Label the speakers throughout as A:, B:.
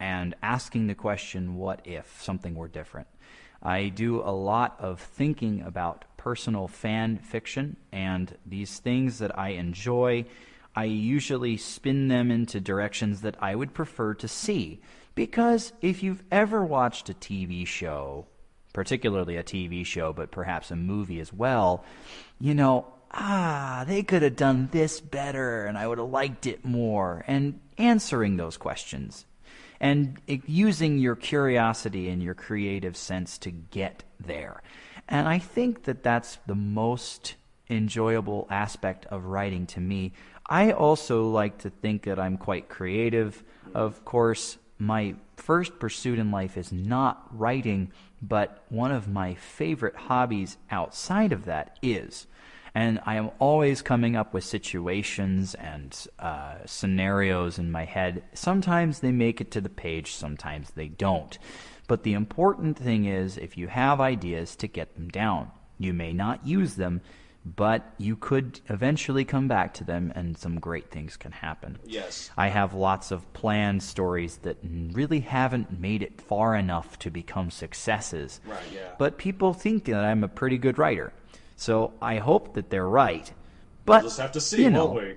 A: and asking the question, what if something were different? I do a lot of thinking about personal fan fiction, and these things that I enjoy, I usually spin them into directions that I would prefer to see. Because if you've ever watched a TV show, particularly a TV show, but perhaps a movie as well, you know, they could have done this better, and I would have liked it more. And answering those questions, and using your curiosity and your creative sense to get there. And I think that that's the most enjoyable aspect of writing to me. I also like to think that I'm quite creative. Of course, my first pursuit in life is not writing, but one of my favorite hobbies outside of that is. And I am always coming up with situations and scenarios in my head. Sometimes they make it to the page, sometimes they don't. But the important thing is, if you have ideas, to get them down. You may not use them, but you could eventually come back to them, and some great things can happen.
B: Yes.
A: I have lots of planned stories that really haven't made it far enough to become successes.
B: Right, yeah.
A: But people think that I'm a pretty good writer. So I hope that they're right. But,
B: We'll just have to see, won't we?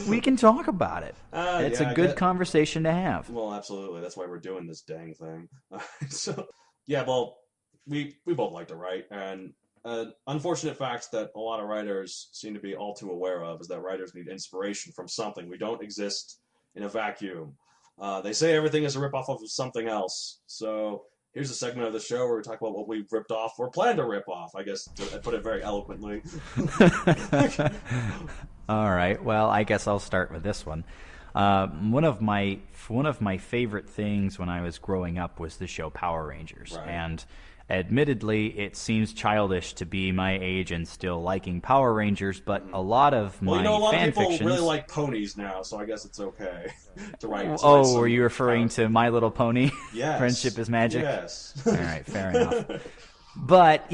A: We can talk about it. It's a good conversation to have.
B: Well, absolutely. That's why we're doing this dang thing. So, yeah, well, we both like to write, and unfortunate fact that a lot of writers seem to be all too aware of is that writers need inspiration from something. We don't exist in a vacuum. They say everything is a ripoff of something else. So here's a segment of the show where we talk about what we've ripped off or plan to rip off, I guess, I put it very eloquently.
A: All right. Well, I guess I'll start with this one. One of my favorite things when I was growing up was the show Power Rangers.
B: Right.
A: And admittedly, it seems childish to be my age and still liking Power Rangers, but a lot of my
B: a lot of people
A: fictions...
B: really like ponies now, so I guess it's okay to write.
A: Oh, were you referring to My Little Pony?
B: Yes.
A: Friendship is Magic?
B: Yes.
A: All right, fair enough. But,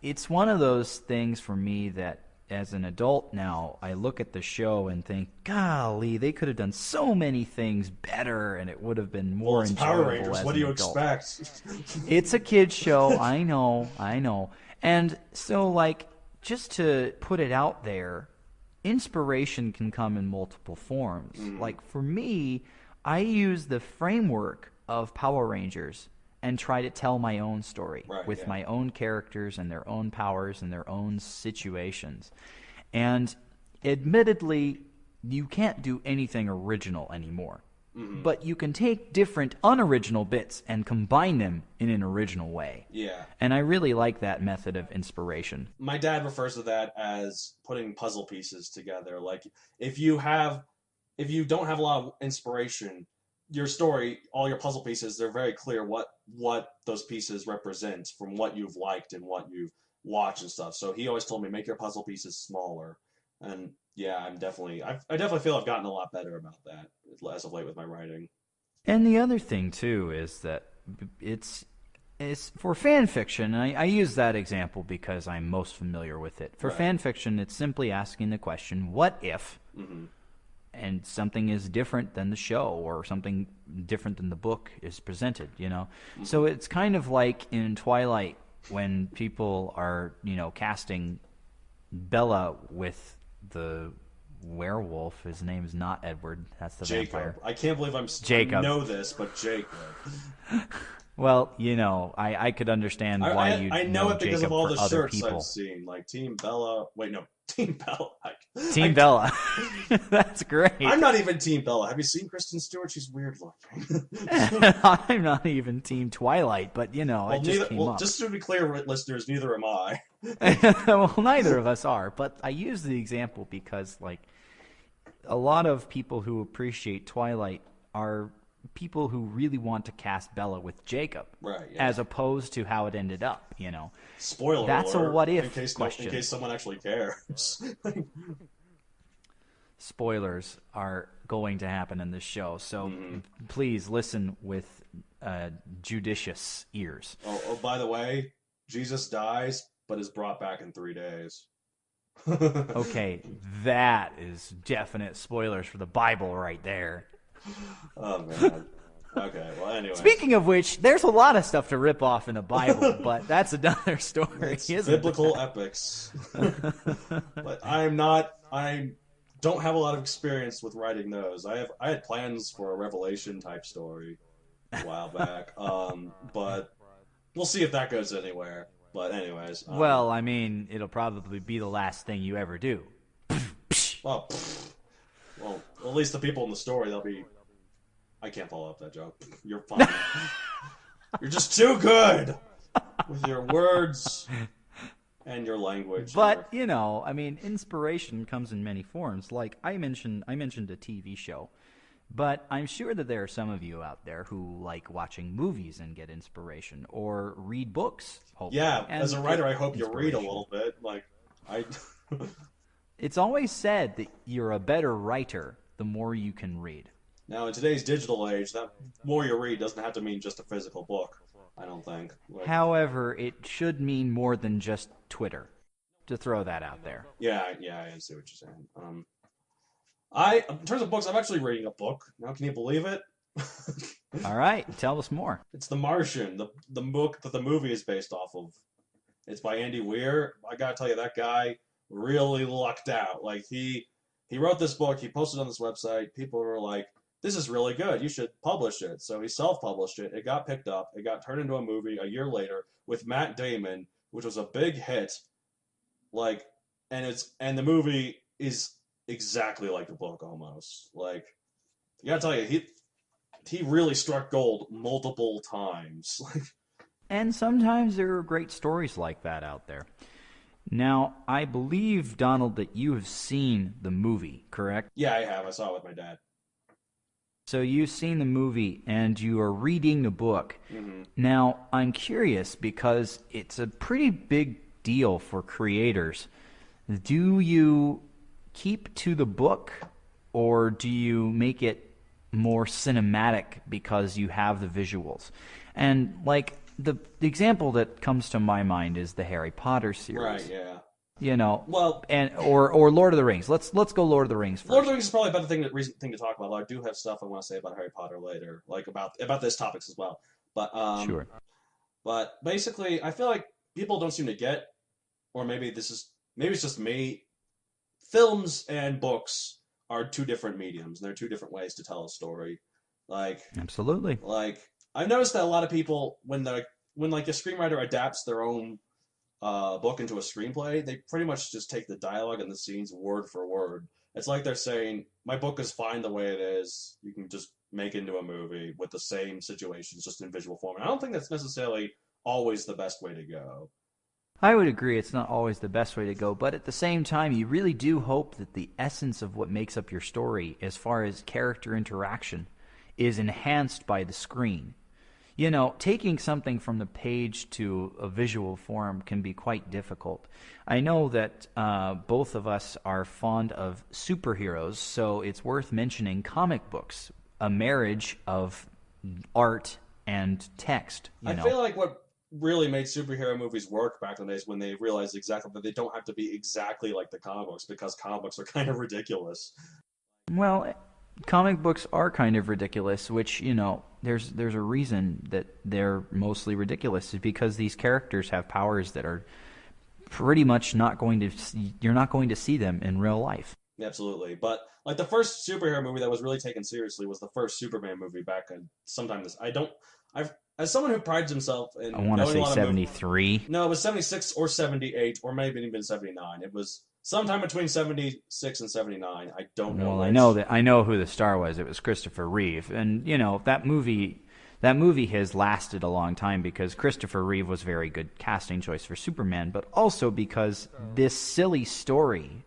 A: it's one of those things for me that as an adult now, I look at the show and think, golly, they could have done so many things better, and it would have been more
B: it's
A: enjoyable.
B: Power Rangers. What do you expect?
A: It's a kid's show. I know. And so, just to put it out there, inspiration can come in multiple forms. Like, for me, I use the framework of Power Rangers and try to tell my own story with my own characters and their own powers and their own situations. And admittedly, you can't do anything original anymore. But you can take different unoriginal bits and combine them in an original way.
B: Yeah.
A: And I really like that method of inspiration.
B: My dad refers to that as putting puzzle pieces together. Like, if you don't have a lot of inspiration, your story, all your puzzle pieces, they're very clear what those pieces represent from what you've liked and what you've watched and stuff. So he always told me, make your puzzle pieces smaller. And yeah, I definitely feel I've gotten a lot better about that as of late with my writing.
A: And the other thing too is that it's for fan fiction. And I use that example because I'm most familiar with it. For fan fiction, it's simply asking the question, what if? And something is different than the show, or something different than the book is presented, So it's kind of like in Twilight when people are, casting Bella with the werewolf. His name is not Edward. That's the
B: Jacob.
A: vampire.
B: I can't believe
A: Jacob.
B: I know this, but Jacob.
A: Well, I could understand why you
B: I know it because
A: Jacob
B: of all
A: for
B: the
A: other
B: shirts
A: people.
B: I've seen, like Team Bella. Wait, no, Team Bella.
A: Team Bella. That's great.
B: I'm not even Team Bella. Have you seen Kristen Stewart? She's weird looking.
A: I'm not even Team Twilight, but it just came up.
B: Just to be clear, listeners, neither am I.
A: Well, neither of us are, but I use the example because, a lot of people who appreciate Twilight are people who really want to cast Bella with Jacob,
B: right? Yeah.
A: As opposed to how it ended up.
B: Spoiler
A: That's
B: alert,
A: a what if
B: question. In case someone actually cares.
A: Spoilers are going to happen in this show, so please listen with judicious ears.
B: Oh, by the way, Jesus dies, but is brought back in 3 days.
A: Okay, that is definite spoilers for the Bible right there.
B: Oh man. Okay. Well, anyway,
A: Speaking of which, there's a lot of stuff to rip off in the Bible, but that's another story,
B: it's
A: isn't
B: biblical epics. But I don't have a lot of experience with writing those. I had plans for a Revelation type story a while back. But we'll see if that goes anywhere. But anyways,
A: Well, I mean, it'll probably be the last thing you ever do.
B: well, well, at least the people in the story, they'll be. I can't follow up that joke. You're fine. You're just too good with your words and your language.
A: But, you know, I mean, inspiration comes in many forms. Like I mentioned a TV show. But I'm sure that there are some of you out there who like watching movies and get inspiration, or read books, hopefully.
B: Yeah,
A: and
B: as a writer, I hope you read a
A: inspiration.
B: little bit. Like, I.
A: It's always said that you're a better writer the more you can read.
B: Now, in today's digital age, that more you read doesn't have to mean just a physical book. I don't think. Like,
A: However, it should mean more than just Twitter, to throw that out there.
B: yeah, I see what you're saying. In terms of books, I'm actually reading a book now. Can you believe it?
A: All right, tell us more.
B: It's The Martian, the book that the movie is based off of. It's by Andy Weir. I gotta tell you, that guy really lucked out. Like he wrote this book, he posted on this website. People were like, "This is really good. You should publish it." So he self-published it. It got picked up. It got turned into a movie a year later with Matt Damon, which was a big hit. Like, and the movie is exactly like the book almost. Like, I gotta tell you, he really struck gold multiple times.
A: And sometimes there are great stories like that out there. Now, I believe, Donald, that you have seen the movie, correct?
B: Yeah, I have. I saw it with my dad.
A: So you've seen the movie and you are reading the book.
B: Hmm.
A: Now, I'm curious because it's a pretty big deal for creators. Do you keep to the book, or do you make it more cinematic because you have the visuals? And like the example that comes to my mind is the Harry Potter series.
B: Right. Yeah.
A: You know,
B: Well,
A: and or Lord of the Rings. Let's go Lord of the Rings first.
B: Lord of the Rings is probably a better recent thing to talk about. Though I do have stuff I want to say about Harry Potter later, like about this topics as well. But
A: Sure.
B: but basically, I feel like people don't seem to get, or maybe it's just me. Films and books are two different mediums, and they're two different ways to tell a story. Like
A: Absolutely.
B: like I've noticed that a lot of people when like a screenwriter adapts their own book into a screenplay, they pretty much just take the dialogue and the scenes word for word. It's like they're saying, "My book is fine the way it is. You can just make it into a movie with the same situations, just in visual form." And I don't think that's necessarily always the best way to go.
A: I would agree it's not always the best way to go, but at the same time, you really do hope that the essence of what makes up your story, as far as character interaction, is enhanced by the screen. You know, taking something from the page to a visual form can be quite difficult. I know that both of us are fond of superheroes, so it's worth mentioning comic books, a marriage of art and text.
B: I feel like what really made superhero movies work back in the days when they realized exactly that they don't have to be exactly like the comic books, because comic books are kind of ridiculous.
A: Well, comic books are kind of ridiculous, which, you know, there's a reason that they're mostly ridiculous, is because these characters have powers that are pretty much you're not going to see them in real life.
B: Absolutely. But like the first superhero movie that was really taken seriously was the first Superman movie back in sometime this. I've as someone who prides himself in
A: I want to
B: knowing a
A: say
B: lot of
A: 73.
B: No, it was 76 or 78 or maybe even 79. It was sometime between 76 and 79. I don't know.
A: Well,
B: which.
A: I know who the star was. It was Christopher Reeve, and you know that movie has lasted a long time because Christopher Reeve was a very good casting choice for Superman, but also because this silly story,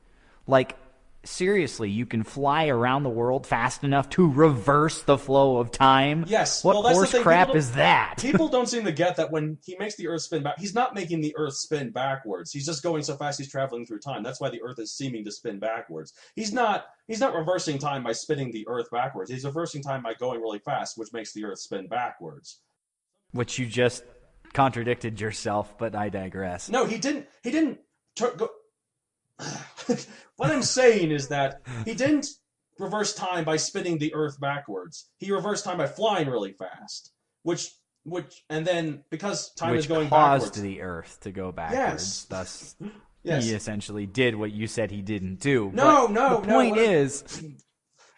A: like, seriously, you can fly around the world fast enough to reverse the flow of time?
B: Yes.
A: What
B: Well, that's the
A: horse
B: thing.
A: crap is that?
B: People don't seem to get that when he makes the Earth spin back, he's not making the Earth spin backwards. He's just going so fast he's traveling through time. That's why the Earth is seeming to spin backwards. He's not reversing time by spinning the Earth backwards. He's reversing time by going really fast, which makes the Earth spin backwards.
A: Which you just contradicted yourself, but I digress.
B: No, he didn't. He didn't go. What I'm saying is that he didn't reverse time by spinning the Earth backwards. He reversed time by flying really fast, which and then because time is going
A: caused
B: backwards,
A: the Earth to go backwards.
B: Yes.
A: Thus,
B: Yes.
A: he essentially did what you said he didn't do.
B: No,
A: but
B: no,
A: the
B: no.
A: point is,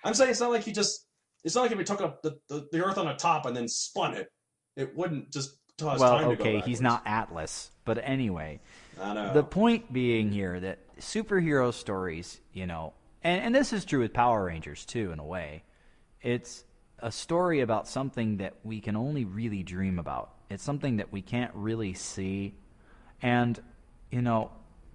B: I'm saying it's not like he just. It's not like if he took up the Earth on the top and then spun it. It wouldn't just cause time to go backwards.
A: He's not Atlas, but anyway.
B: I know.
A: The point being here that superhero stories, and this is true with Power Rangers too, in a way. It's a story about something that we can only really dream about. It's something that we can't really see, and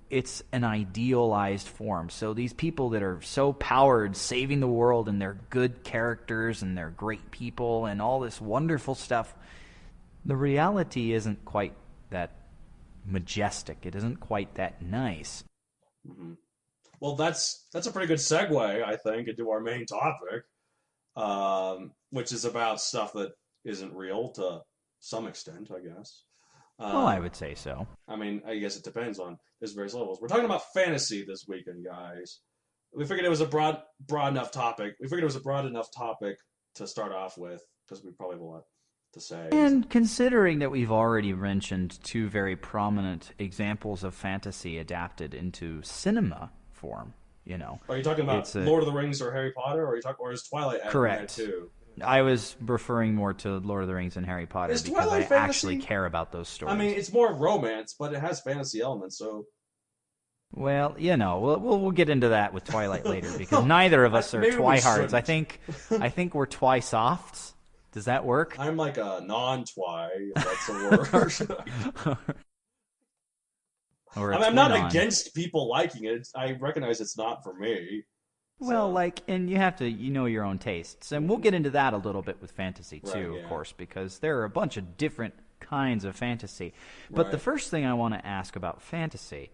A: it's an idealized form. So these people that are so powered, saving the world, and they're good characters and they're great people and all this wonderful stuff, the reality isn't quite that majestic. It isn't quite that nice.
B: Mm-hmm. Well, that's a pretty good segue, I think, into our main topic, which is about stuff that isn't real to some extent, I guess.
A: Well, I would say so.
B: I mean, I guess it depends on there's various levels. We're talking about fantasy this weekend, guys. We figured it was a broad enough topic. We figured it was a broad enough topic to start off with because we probably have a lot to say.
A: And considering that we've already mentioned two very prominent examples of fantasy adapted into cinema form,
B: Are you talking about Lord of the Rings or Harry Potter, or is Twilight added
A: correct
B: too?
A: I was referring more to Lord of the Rings and Harry Potter
B: Is
A: because
B: Twilight
A: I
B: fantasy?
A: actually care about those stories.
B: I mean, it's more romance, but it has fantasy elements, so.
A: Well, we'll get into that with Twilight later because neither of us are twihards. I think we're twi-softs. Does that work?
B: I'm like a non-twi, if that's a word. I'm not against people liking it. I recognize it's not for me.
A: Well, and you have to, your own tastes. And we'll get into that a little bit with fantasy, too,
B: right, yeah.
A: Of course, because there are a bunch of different kinds of fantasy. But the first thing I want to ask about fantasy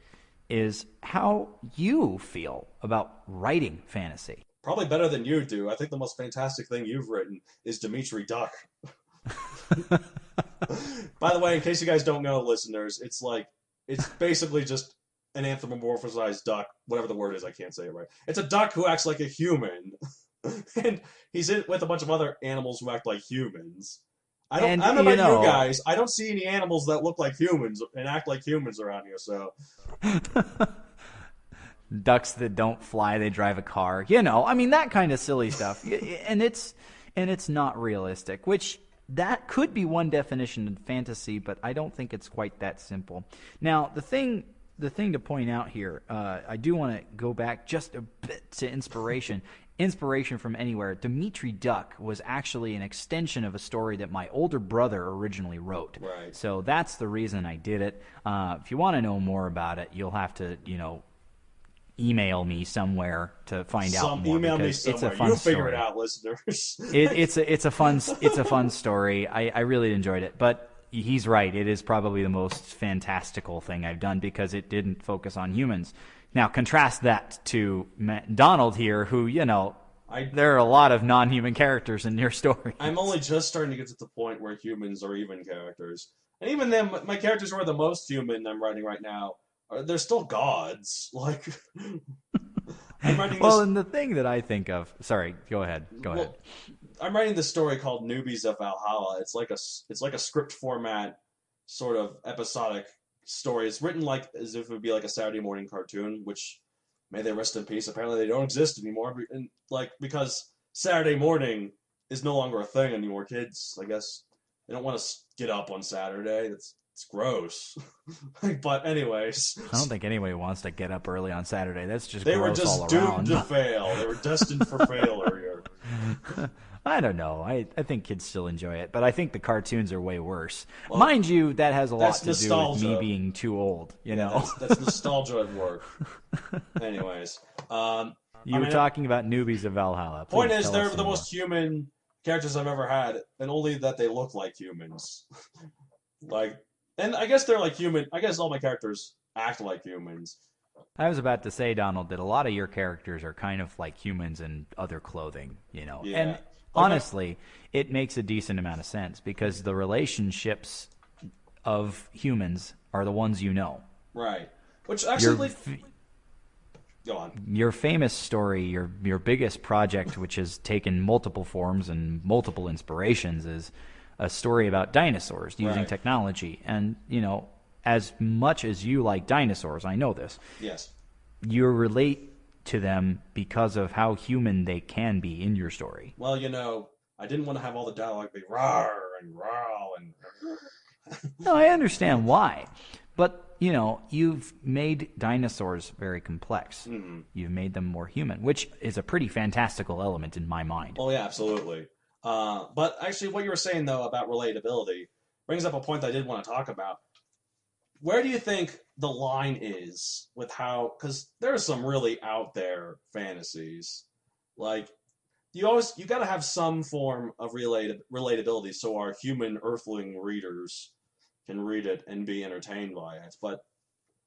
A: is how you feel about writing fantasy.
B: Probably better than you do. I think the most fantastic thing you've written is Dimitri Duck. By the way, in case you guys don't know, listeners, it's basically just an anthropomorphized duck, whatever the word is, I can't say it right. It's a duck who acts like a human. And he's in with a bunch of other animals who act like humans. I don't know about you guys. I don't see any animals that look like humans and act like humans around here, so.
A: Ducks that don't fly, they drive a car. That kind of silly stuff. And it's not realistic, which that could be one definition of fantasy, but I don't think it's quite that simple. Now, the thing to point out here, I do want to go back just a bit to inspiration. Inspiration from anywhere. Dimitri Duck was actually an extension of a story that my older brother originally wrote.
B: Right.
A: So that's the reason I did it. If you want to know more about it, you'll have to, email me somewhere to find out more.
B: Email me somewhere.
A: It's a fun
B: You'll figure
A: story.
B: it out, listeners.
A: It's a fun story. I really enjoyed it, but he's right. It is probably the most fantastical thing I've done because it didn't focus on humans. Now contrast that to Donald here, who there are a lot of non-human characters in your story.
B: I'm only just starting to get to the point where humans are even characters, and even then, my characters who are the most human I'm writing right now. They're still gods. Like, I'm writing
A: well, and the thing that I think of... Sorry, go ahead.
B: I'm writing this story called Newbies of Valhalla. It's like a script format, sort of episodic story. It's written as if it would be like a Saturday morning cartoon, which, may they rest in peace, apparently they don't exist anymore. And because Saturday morning is no longer a thing anymore. Kids, I guess, they don't want to get up on Saturday. It's gross. But anyways,
A: I don't think anybody wants to get up early on Saturday. That's just
B: they
A: gross all
B: were just
A: around.
B: doomed to fail. They were destined for failure.
A: I don't know. I think kids still enjoy it, but I think the cartoons are way worse. Well, mind you, that has a lot to do with me being too old.
B: That's nostalgia at work. Anyways,
A: you were talking about Newbies of Valhalla.
B: Point is, they're the most human characters I've ever had, and only that they look like humans. And I guess they're like human. I guess all my characters act like humans.
A: I was about to say, Donald, that a lot of your characters are kind of like humans in other clothing,
B: Yeah.
A: And honestly, it makes a decent amount of sense because the relationships of humans are the ones you know.
B: Right. Which actually... Go on.
A: Your famous story, your biggest project, which has taken multiple forms and multiple inspirations, is a story about dinosaurs using technology. And, as much as you like dinosaurs, I know this.
B: Yes.
A: You relate to them because of how human they can be in your story.
B: Well, I didn't want to have all the dialogue be rawr and raw and...
A: No, I understand why. But, you've made dinosaurs very complex.
B: Mm-hmm.
A: You've made them more human, which is a pretty fantastical element in my mind.
B: Oh, yeah, absolutely. But actually, what you were saying, though, about relatability brings up a point that I did want to talk about. Where do you think the line is with how... Because there's some really out there fantasies. Like, you got to have some form of relatability so our human earthling readers can read it and be entertained by it. But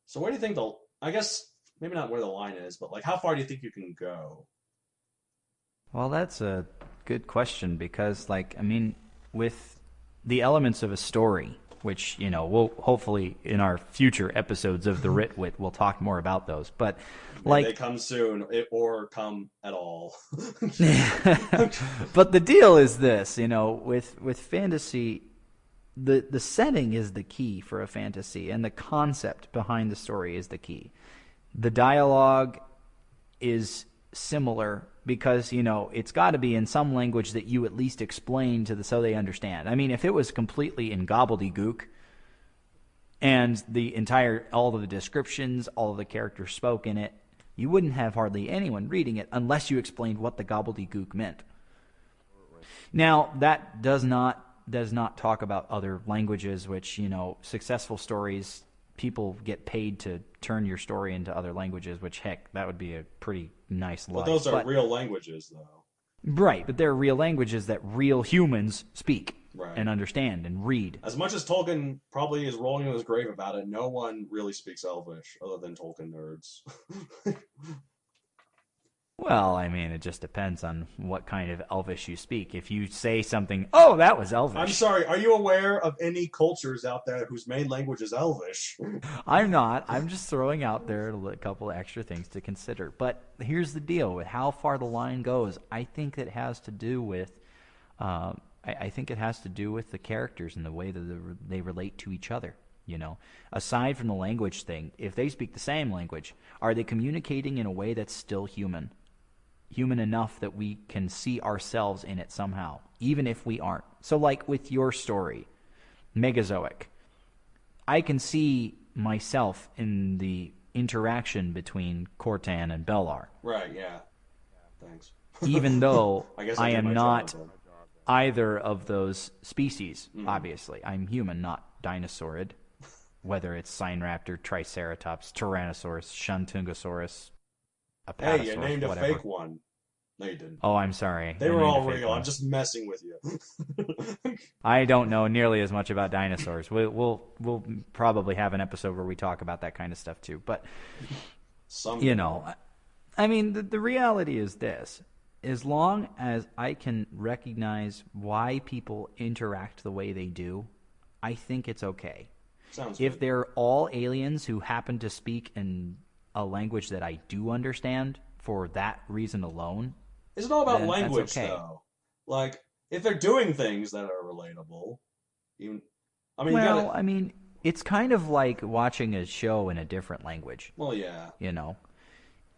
B: so where do you think I guess maybe not where the line is, but like how far do you think you can go?
A: Well, that's a good question because, with the elements of a story, which, we'll hopefully in our future episodes of the Writ Wit, we'll talk more about those. But
B: they come soon or come at all.
A: But the deal is this, with fantasy, the setting is the key for a fantasy, and the concept behind the story is the key. The dialogue is similar because, it's got to be in some language that you at least explain so they understand. I mean, if it was completely in gobbledygook and all of the descriptions, all of the characters spoke in it, you wouldn't have hardly anyone reading it unless you explained what the gobbledygook meant. Now, that does not talk about other languages, which, successful stories, people get paid to turn your story into other languages, which, heck, that would be a pretty nice life.
B: But those are real languages, though.
A: Right, but they're real languages that real humans speak
B: right.
A: and understand and read.
B: As much as Tolkien probably is rolling in his grave about it, no one really speaks Elvish other than Tolkien nerds.
A: Well, I mean, it just depends on what kind of Elvish you speak. If you say something, oh, that was Elvish.
B: I'm sorry, are you aware of any cultures out there whose main language is Elvish?
A: I'm not. I'm just throwing out there a couple of extra things to consider. But here's the deal with how far the line goes. I think it has to do with, I think it has to do with the characters and the way that they relate to each other. Aside from the language thing, if they speak the same language, are they communicating in a way that's still human? Human enough that we can see ourselves in it somehow, even if we aren't. So like with your story, Megazoic, I can see myself in the interaction between Cortan and Bellar.
B: Right, yeah. Thanks.
A: Even though I am not
B: job,
A: either of those species, obviously. I'm human, not dinosaurid. Whether it's Sinraptor, Triceratops, Tyrannosaurus, Shantungosaurus, Apatosaurus,
B: hey, you named a
A: whatever.
B: fake one. No, you didn't.
A: Oh, I'm sorry.
B: They were all real. I'm just messing with you.
A: I don't know nearly as much about dinosaurs. We'll probably have an episode where we talk about that kind of stuff too. But I mean, the reality is this: as long as I can recognize why people interact the way they do, I think it's okay.
B: Sounds
A: if
B: good.
A: they're all aliens who happen to speak in a language that I do understand for that reason alone.
B: It's all about
A: then
B: language,
A: that's okay.
B: though. Like, if they're doing things that are relatable,
A: I mean, it's kind of like watching a show in a different language.
B: Well, yeah.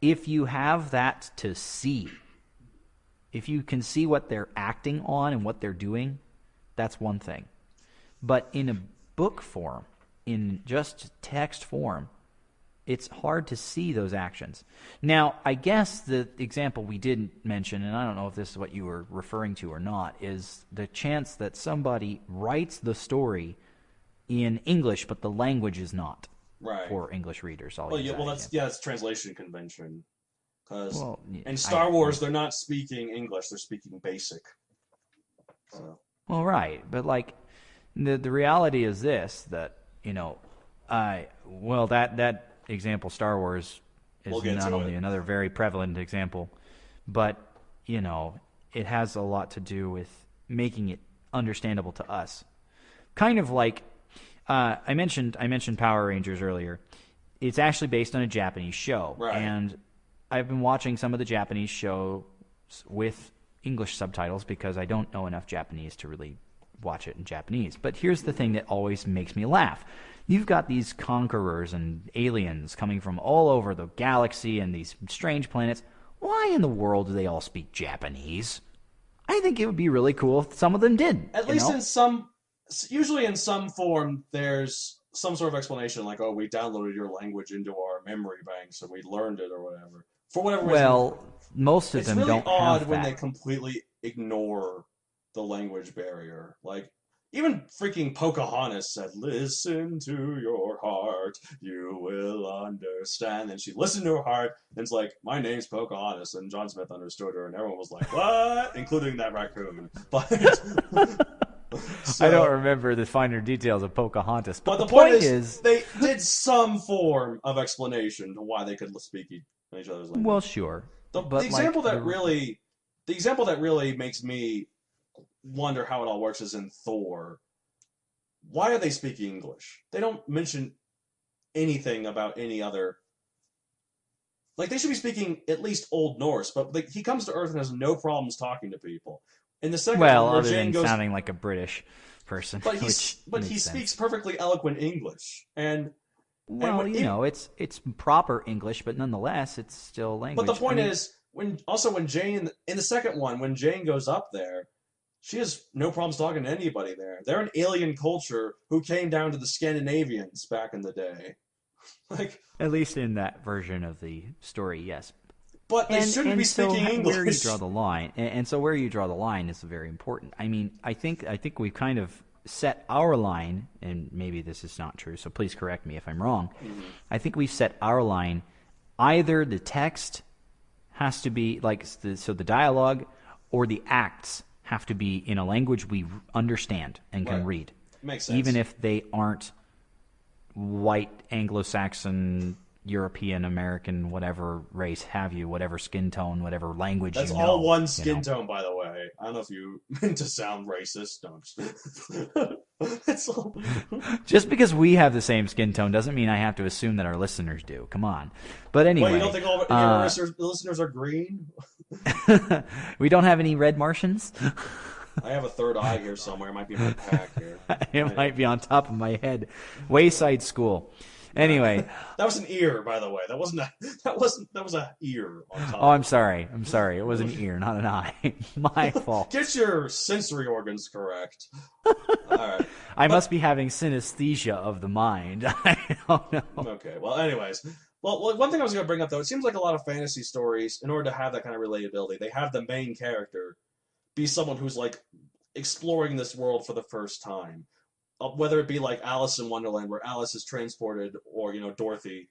A: If you have that to see, if you can see what they're acting on and what they're doing, that's one thing. But in a book form, in just text form, it's hard to see those actions. Now, I guess the example we didn't mention, and I don't know if this is what you were referring to or not, is the chance that somebody writes the story in English, but the language is not for English readers.
B: That's translation convention. Because in Star Wars, they're not speaking English; they're speaking Basic. So.
A: Well, right, but like the reality is this: that that example, Star Wars, is not only another very prevalent example, but it has a lot to do with making it understandable to us. Kind of like I mentioned Power Rangers earlier. It's actually based on a Japanese show,
B: right.
A: and I've been watching some of the Japanese shows with English subtitles because I don't know enough Japanese to really watch it in Japanese. But here's the thing that always makes me laugh. You've got these conquerors and aliens coming from all over the galaxy and these strange planets. Why in the world do they all speak Japanese? I think it would be really cool if some of them did.
B: At least in some, usually in some form, there's some sort of explanation, like, oh, we downloaded your language into our memory bank, so we learned it or whatever. For whatever reason.
A: Well, most of them don't have that.
B: It's really odd when they completely ignore the language barrier. Like, even freaking Pocahontas said, listen to your heart, you will understand. And she listened to her heart, and it's like, my name's Pocahontas, and John Smith understood her, and everyone was like, what? Including that raccoon. But so,
A: I don't remember the finer details of Pocahontas.
B: But the point is, they did some form of explanation to why they could speak each other's language.
A: Well, sure.
B: The example that really makes me wonder how it all works is in Thor. Why are they speaking English? They don't mention anything about any other. Like, they should be speaking at least Old Norse, but he comes to Earth and has no problems talking to people. In the second one, where
A: other
B: Jane
A: than sounding like a British person.
B: But he speaks perfectly eloquent English.
A: It's proper English, but nonetheless, it's still language.
B: But the point is, when Jane, in the second one, when Jane goes up there, she has no problems talking to anybody there. They're an alien culture who came down to the Scandinavians back in the day. Like,
A: at least in that version of the story, yes.
B: But they shouldn't be speaking English.
A: Where you draw the line, and so where you draw the line is very important. I mean, I think we've kind of set our line, and maybe this is not true, so please correct me if I'm wrong. Mm-hmm. I think we've set our line. Either the text has to be the dialogue, or the acts have to be in a language we understand and can read.
B: Makes sense.
A: Even if they aren't white, Anglo-Saxon, European, American, whatever race have you, whatever skin tone, whatever language
B: That's all one skin tone, by the way. I don't know if you meant to sound racist. It's all...
A: Just because we have the same skin tone doesn't mean I have to assume that our listeners do. Come on. But anyway.
B: Wait, you don't think all of our listeners are green?
A: We don't have any red Martians?
B: I have a third eye here somewhere. It might be in my pack here.
A: It might be on top of my head. Wayside School. Anyway,
B: that was an ear, by the way. That was an ear on top.
A: Oh, I'm sorry. It was an ear, not an eye. My fault.
B: Get your sensory organs correct. All right.
A: I must be having synesthesia of the mind. I don't know.
B: Okay. Well, anyways. Well, one thing I was going to bring up, though, it seems like a lot of fantasy stories, in order to have that kind of relatability, they have the main character be someone who's, like, exploring this world for the first time. Whether it be like Alice in Wonderland, where Alice is transported, or, Dorothy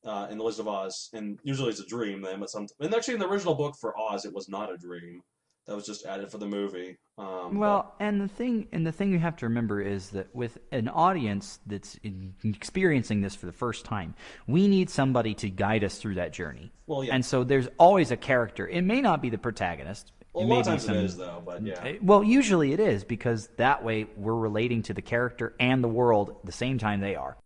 B: in The Wizard of Oz, and usually it's a dream then, and actually in the original book for Oz, it was not a dream. That was just added for the movie.
A: And the thing you have to remember is that with an audience that's experiencing this for the first time, we need somebody to guide us through that journey.
B: Well, yeah.
A: And so there's always a character. It may not be the protagonist.
B: Well, a lot of times it is, though, but yeah.
A: Well, usually it is, because that way we're relating to the character and the world at the same time they are.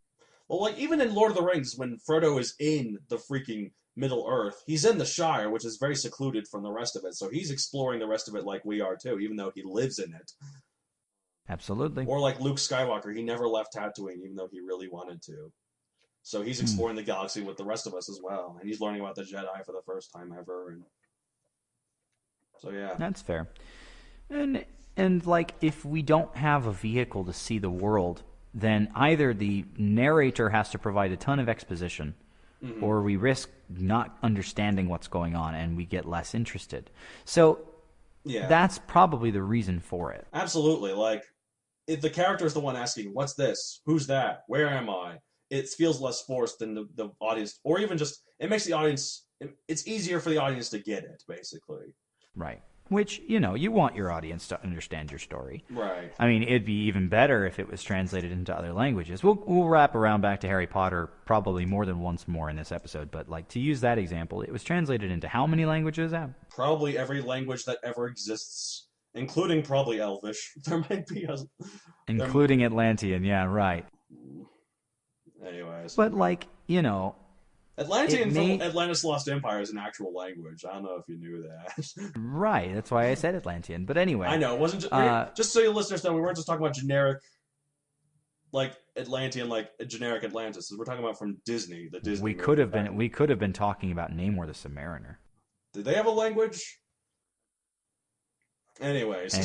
B: Well, like, even in Lord of the Rings, when Frodo is in the freaking Middle Earth, he's in the Shire, which is very secluded from the rest of it, so he's exploring the rest of it like we are, too, even though he lives in it.
A: Absolutely.
B: Or like Luke Skywalker, he never left Tatooine, even though he really wanted to. So he's exploring the galaxy with the rest of us as well, and he's learning about the Jedi for the first time ever, and... So yeah,
A: that's fair. And like, if we don't have a vehicle to see the world, then either the narrator has to provide a ton of exposition, or we risk not understanding what's going on and we get less interested. So yeah, that's probably the reason for it.
B: Absolutely. Like, if the character is the one asking, "What's this? Who's that? Where am I?" It feels less forced than the audience, or even just it makes the audience. It's easier for the audience to get it, basically.
A: Right. Which, you want your audience to understand your story.
B: Right.
A: I mean, it'd be even better if it was translated into other languages. We'll wrap around back to Harry Potter probably more than once more in this episode, but like, to use that example, it was translated into how many languages?
B: Probably every language that ever exists, including probably Elvish. There might be
A: including Atlantean, yeah, right.
B: Anyways.
A: But like,
B: Atlantean from Atlantis Lost Empire is an actual language. I don't know if you knew that.
A: Right, that's why I said Atlantean. But anyway.
B: I know, it wasn't just so you listeners know, we weren't just talking about generic, like, Atlantean, like, a generic Atlantis. We're talking about from Disney, the Disney
A: we could have been talking about Namor the Submariner.
B: Did they have a language? Anyways.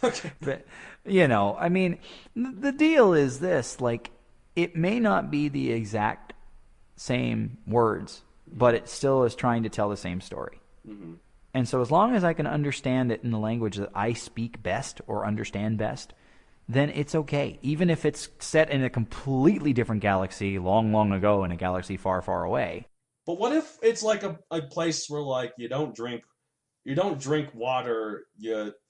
A: Okay. But, I mean, the deal is this, like, it may not be the exact same words, but it still is trying to tell the same story.
B: Mm-hmm.
A: And so as long as I can understand it in the language that I speak best or understand best, then it's okay. Even if it's set in a completely different galaxy long, long ago in a galaxy far, far away.
B: But what if it's like a place where, like, you don't drink water,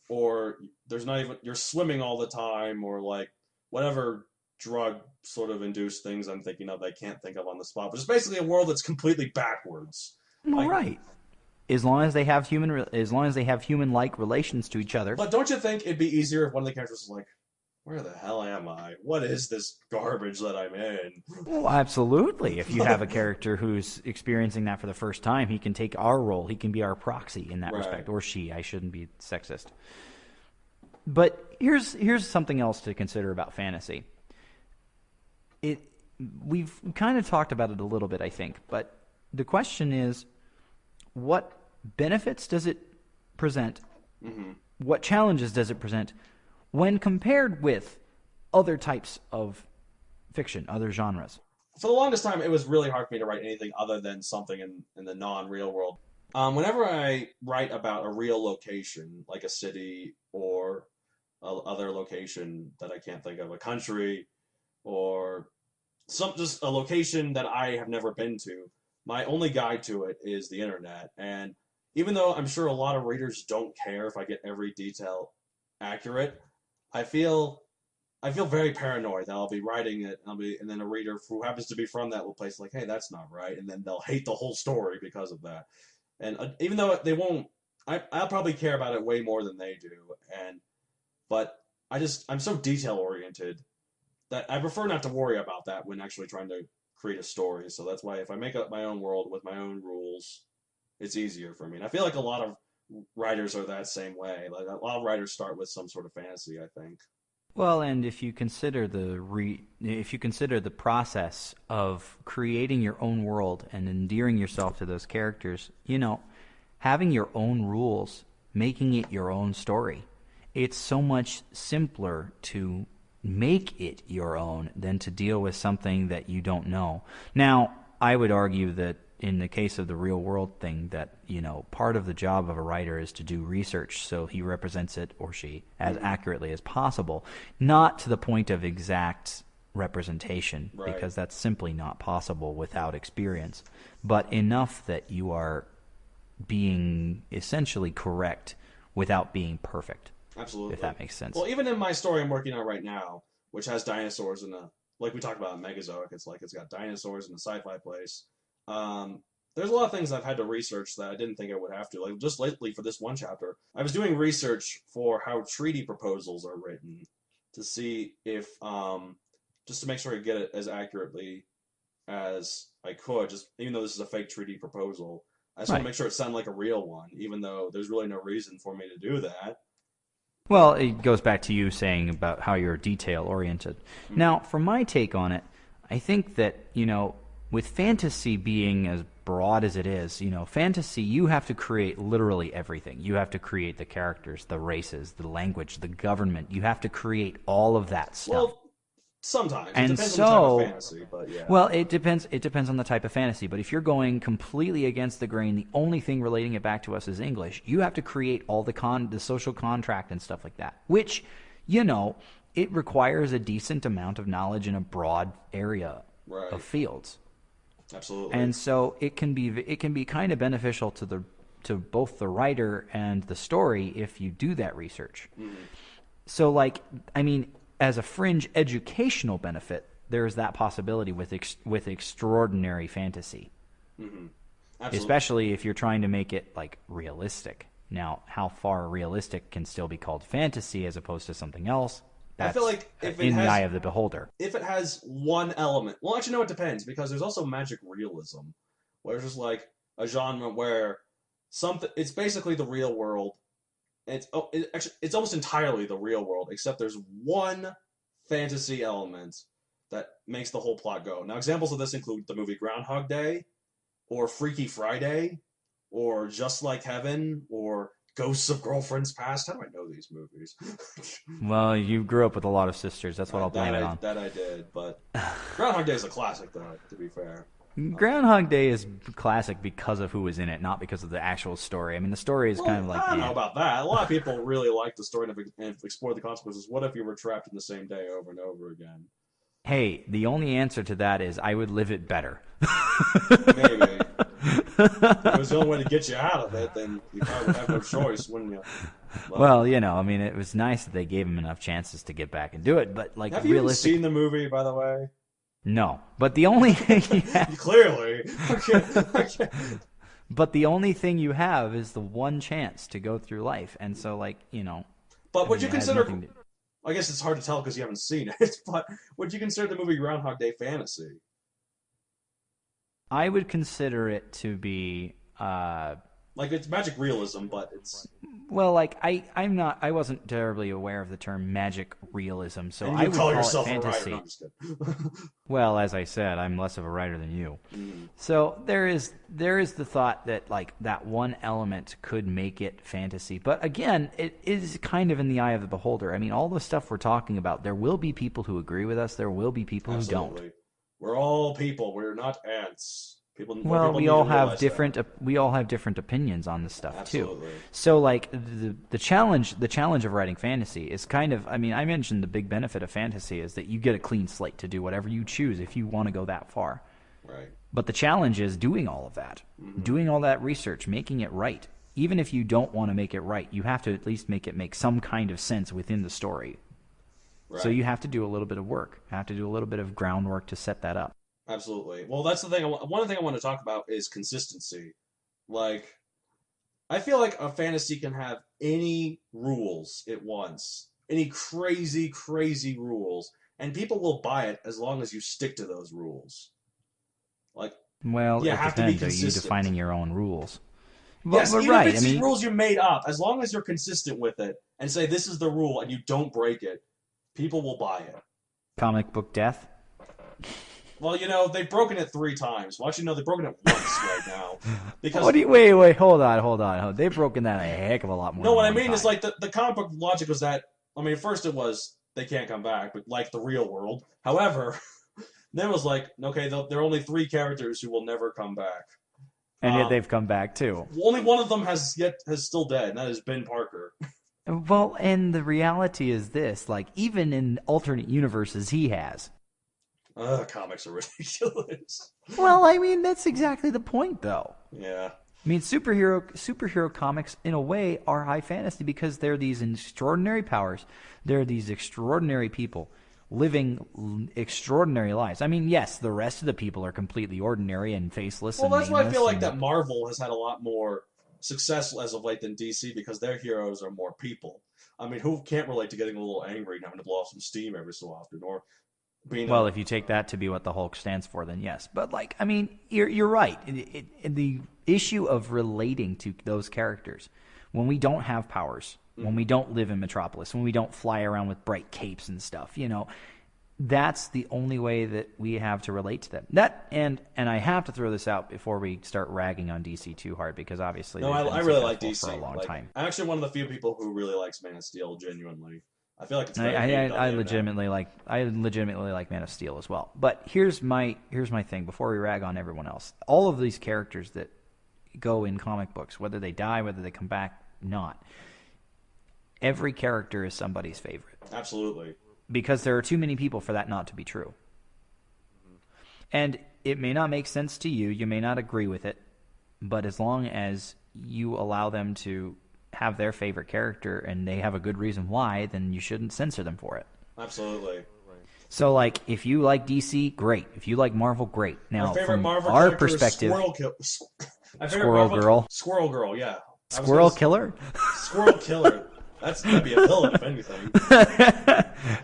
B: or there's not even, you're swimming all the time, or like whatever drug sort of induced things I'm thinking of I can't think of on the spot. But it's basically a world that's completely backwards.
A: Well, right. As long as they have human-like relations to each other.
B: But don't you think it'd be easier if one of the characters was like, where the hell am I? What is this garbage that I'm in?
A: Well, absolutely. If you have a character who's experiencing that for the first time, he can take our role. He can be our proxy in that respect. Or she. I shouldn't be sexist. But here's something else to consider about fantasy. We've kind of talked about it a little bit, I think. But the question is, what benefits does it present?
B: Mm-hmm.
A: What challenges does it present when compared with other types of fiction, other genres?
B: For the longest time, it was really hard for me to write anything other than something in the non-real world. Whenever I write about a real location, like a city or other location that I can't think of, a country, or just a location that I have never been to, my only guide to it is the internet. And even though I'm sure a lot of readers don't care if I get every detail accurate, I feel very paranoid that I'll be writing it, and then a reader who happens to be from that place like, hey, that's not right, and then they'll hate the whole story because of that. And even though they won't, I'll probably care about it way more than they do. But I'm so detail oriented that I prefer not to worry about that when actually trying to create a story. So that's why if I make up my own world with my own rules, it's easier for me. And I feel like a lot of writers are that same way. Like, a lot of writers start with some sort of fantasy, I think.
A: Well, and if you consider the process of creating your own world and endearing yourself to those characters, having your own rules, making it your own story, it's so much simpler to make it your own than to deal with something that you don't know. Now, I would argue that in the case of the real world thing, that part of the job of a writer is to do research so he represents it, or she, as accurately as possible, not to the point of exact representation, because that's simply not possible without experience, but enough that you are being essentially correct without being perfect.
B: Absolutely.
A: If that makes sense.
B: Well, even in my story I'm working on right now, which has dinosaurs like we talked about in Megazoic, it's got dinosaurs in a sci-fi place. There's a lot of things I've had to research that I didn't think I would have to. Like, just lately for this one chapter, I was doing research for how treaty proposals are written to see if, just to make sure I get it as accurately as I could, even though this is a fake treaty proposal. I just want to make sure it sounded like a real one, even though there's really no reason for me to do that.
A: Well, it goes back to you saying about how you're detail-oriented. Mm-hmm. Now, for my take on it, I think that, with fantasy being as broad as it is, fantasy, you have to create literally everything. You have to create the characters, the races, the language, the government. You have to create all of that stuff.
B: Well, sometimes.
A: And
B: it depends on the type of fantasy, but yeah.
A: Well, it depends on the type of fantasy. But if you're going completely against the grain, the only thing relating it back to us is English. You have to create all the social contract and stuff like that, which, it requires a decent amount of knowledge in a broad area of fields.
B: Absolutely.
A: And so it can be kind of beneficial to both the writer and the story if you do that research. Mm-hmm. So, as a fringe educational benefit, there is that possibility with extraordinary fantasy.
B: Mm-hmm.
A: Especially if you're trying to make it realistic. Now, how far realistic can still be called fantasy as opposed to something else? That's
B: I feel like
A: the eye of the beholder.
B: If it has one element, well, actually, no, it depends, because there's also magic realism. where it's just like a genre where it's basically the real world. It's almost entirely the real world, except there's one fantasy element that makes the whole plot go. Now, examples of this include the movie Groundhog Day, or Freaky Friday, or Just Like Heaven, or Ghosts of Girlfriends Past. How do I know these movies?
A: Well, you grew up with a lot of sisters. That's what I'll blame it on.
B: That I did, but Groundhog Day is a classic, though, to be fair.
A: Groundhog Day is classic because of who was in it, not because of the actual story. I mean, the story is kind of like...
B: I don't know about that. A lot of people really like the story and explore the consequences. What if you were trapped in the same day over and over again?
A: Hey, the only answer to that is I would live it better.
B: Maybe. If it was the only way to get you out of it, then you probably would have no choice, wouldn't you?
A: Well, I mean, it was nice that they gave him enough chances to get back and do it, but like,
B: have you even seen the movie, by the way?
A: No, but the only thing
B: clearly,
A: but the only thing you have is the one chance to go through life, and so like
B: But would you consider? I guess it's hard to tell because you haven't seen it. But would you consider the movie Groundhog Day fantasy?
A: I would consider it to be
B: like it's magic realism, but it's
A: like I wasn't terribly aware of the term magic realism, so I would
B: call
A: call
B: yourself
A: it fantasy.
B: a writer. No, I'm just kidding.
A: Well, as I said, I'm less of a writer than you.
B: Mm.
A: So there is the thought that like that one element could make it fantasy, but again, it is kind of in the eye of the beholder. I mean, all the stuff we're talking about, there will be people who agree with us. There will be people who don't.
B: We're all people. We're not ants.
A: We all have different opinions on this stuff too. So like the challenge of writing fantasy is kind of, I mean, I mentioned the big benefit of fantasy is that you get a clean slate to do whatever you choose if you want to go that far.
B: Right.
A: But the challenge is doing all of that, doing all that research, making it right. Even if you don't want to make it right, you have to at least make it make some kind of sense within the story. Right. So you have to do a little bit of work. You have to do a little bit of groundwork to set that up.
B: Absolutely. Well, that's the thing. One thing I want to talk about is consistency. Like, I feel like a fantasy can have any rules it wants, any crazy, crazy rules, and people will buy it as long as you stick to those rules. Like,
A: well,
B: you
A: it
B: have
A: depends.
B: to be consistent.
A: Are you defining your own rules?
B: Yes, even if it's rules you made up, as long as you're consistent with it and say this is the rule and you don't break it, people will buy it.
A: Comic book death?
B: Well, they've broken it 3 times. Well, actually, no, they've broken it once right now. Because
A: wait, hold on. They've broken that a heck of a lot more.
B: No, what I mean is like the comic book logic was that, I mean, first it was they can't come back, but like the real world. However, then it was like, okay, there are only 3 characters who will never come back.
A: And yet they've come back too.
B: Only one of them has still dead, and that is Ben Parker.
A: Well, and the reality is this, like, even in alternate universes, he has.
B: Comics are ridiculous.
A: Well, I mean, that's exactly the point, though.
B: Yeah.
A: I mean, superhero comics, in a way, are high fantasy because they're these extraordinary powers. They're these extraordinary people living extraordinary lives. I mean, yes, the rest of the people are completely ordinary and faceless. Well,
B: that's why I feel like that Marvel has had a lot more success as of late than DC because their heroes are more people. I mean, who can't relate to getting a little angry and having to blow off some steam every so often, or
A: well, if you take that to be what the Hulk stands for, then yes. But like, I mean, you're right. The issue of relating to those characters, when we don't have powers, when we don't live in Metropolis, when we don't fly around with bright capes and stuff, that's the only way that we have to relate to them. That and I have to throw this out before we start ragging on DC too hard because obviously
B: I really like DC
A: for a long time.
B: I'm actually one of the few people who really likes Man of Steel genuinely. I feel like it's
A: I legitimately like Man of Steel as well. But here's my thing before we rag on everyone else. All of these characters that go in comic books, whether they die, whether they come back, not. Every character is somebody's favorite.
B: Absolutely.
A: Because there are too many people for that not to be true. And it may not make sense to you, you may not agree with it, but as long as you allow them to have their favorite character and they have a good reason why, then you shouldn't censor them for it.
B: Absolutely.
A: So, like, if you like DC, great. If you like Marvel, great. Now, from
B: Marvel
A: our perspective,
B: Squirrel Girl, yeah.
A: Squirrel Killer?
B: Squirrel Killer. That'd be a villain, if anything.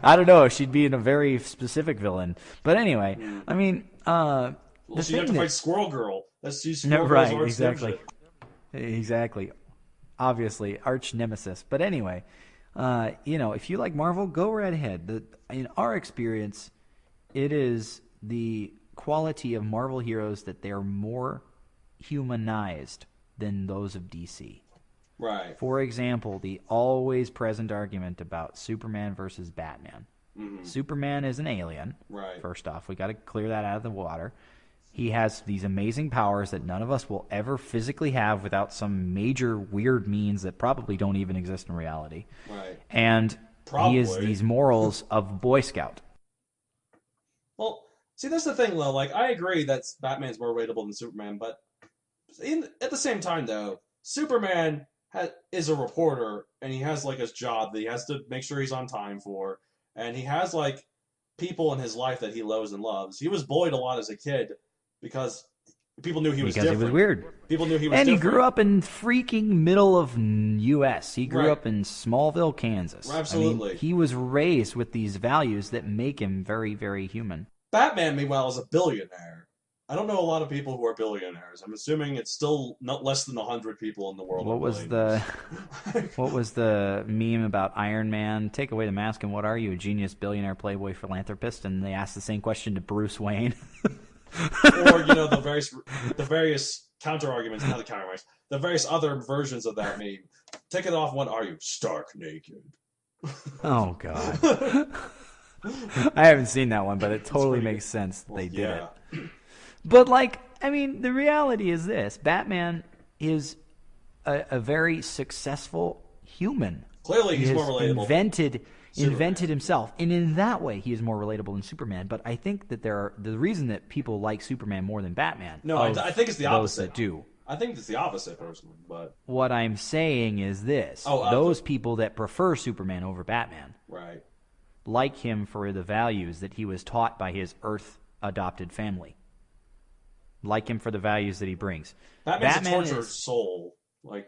A: I don't know. She'd be in a very specific villain. But anyway, I mean,
B: she'd have to fight Squirrel Girl. Let's see
A: No,
B: Scorpio's
A: right,
B: arch
A: exactly.
B: nemesis.
A: Exactly. Obviously, arch nemesis. But anyway, if you like Marvel, go right ahead. In our experience, it is the quality of Marvel heroes that they are more humanized than those of DC.
B: Right.
A: For example, the always present argument about Superman versus Batman.
B: Mm-hmm.
A: Superman is an alien.
B: Right.
A: First off, we got to clear that out of the water. He has these amazing powers that none of us will ever physically have without some major weird means that probably don't even exist in reality.
B: Right.
A: And he has these morals of Boy Scout.
B: Well, see, that's the thing, though. Like, I agree that Batman's more relatable than Superman, but at the same time, though, Superman is a reporter, and he has, like, his job that he has to make sure he's on time for, and he has, like, people in his life that he loves and loves. He was bullied a lot as a kid because people knew he was different.
A: Because he was weird.
B: People knew he was
A: and
B: different.
A: He grew up in freaking middle of U.S. He grew up in Smallville, Kansas.
B: Absolutely.
A: I mean, he was raised with these values that make him very, very human.
B: Batman, meanwhile, is a billionaire. I don't know a lot of people who are billionaires. I'm assuming it's still not less than 100 people in the world.
A: What was the meme about Iron Man? Take away the mask and what are you? A genius, billionaire, playboy, philanthropist? And they asked the same question to Bruce Wayne.
B: Or the various counter arguments, not the counter arguments, the various other versions of that meme. Take it off. What are you? Stark naked.
A: Oh God. I haven't seen that one, but it totally makes sense that they did it. But, the reality is this. Batman is a very successful human.
B: Clearly, he's more relatable.
A: Invented himself. And in that way, he is more relatable than Superman. But I think that the reason that people like Superman more than Batman.
B: No, I think it's the opposite.
A: Those that do.
B: I think it's the opposite, personally. But
A: what I'm saying is this. Those people that prefer Superman over Batman.
B: Right.
A: Like him for the values that he was taught by his Earth-adopted family. Like him for the values that he brings.
B: Batman's a tortured soul.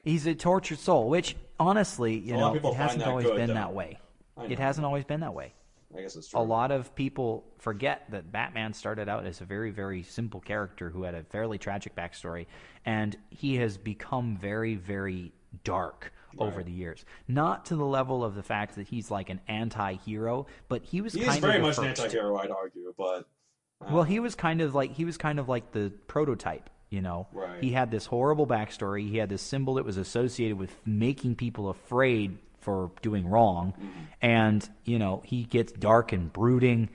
A: He's a tortured soul, which, honestly, it hasn't always been that way. It hasn't always been that way.
B: I guess it's true.
A: A lot of people forget that Batman started out as a very, very simple character who had a fairly tragic backstory, and he has become very, very dark over the years. Not to the level of the fact that he's like an anti-hero, but he was kind of
B: very much an anti-hero, I'd argue, but
A: well, he was kind of like the prototype,
B: Right.
A: He had this horrible backstory. He had this symbol that was associated with making people afraid for doing wrong, and he gets dark and brooding.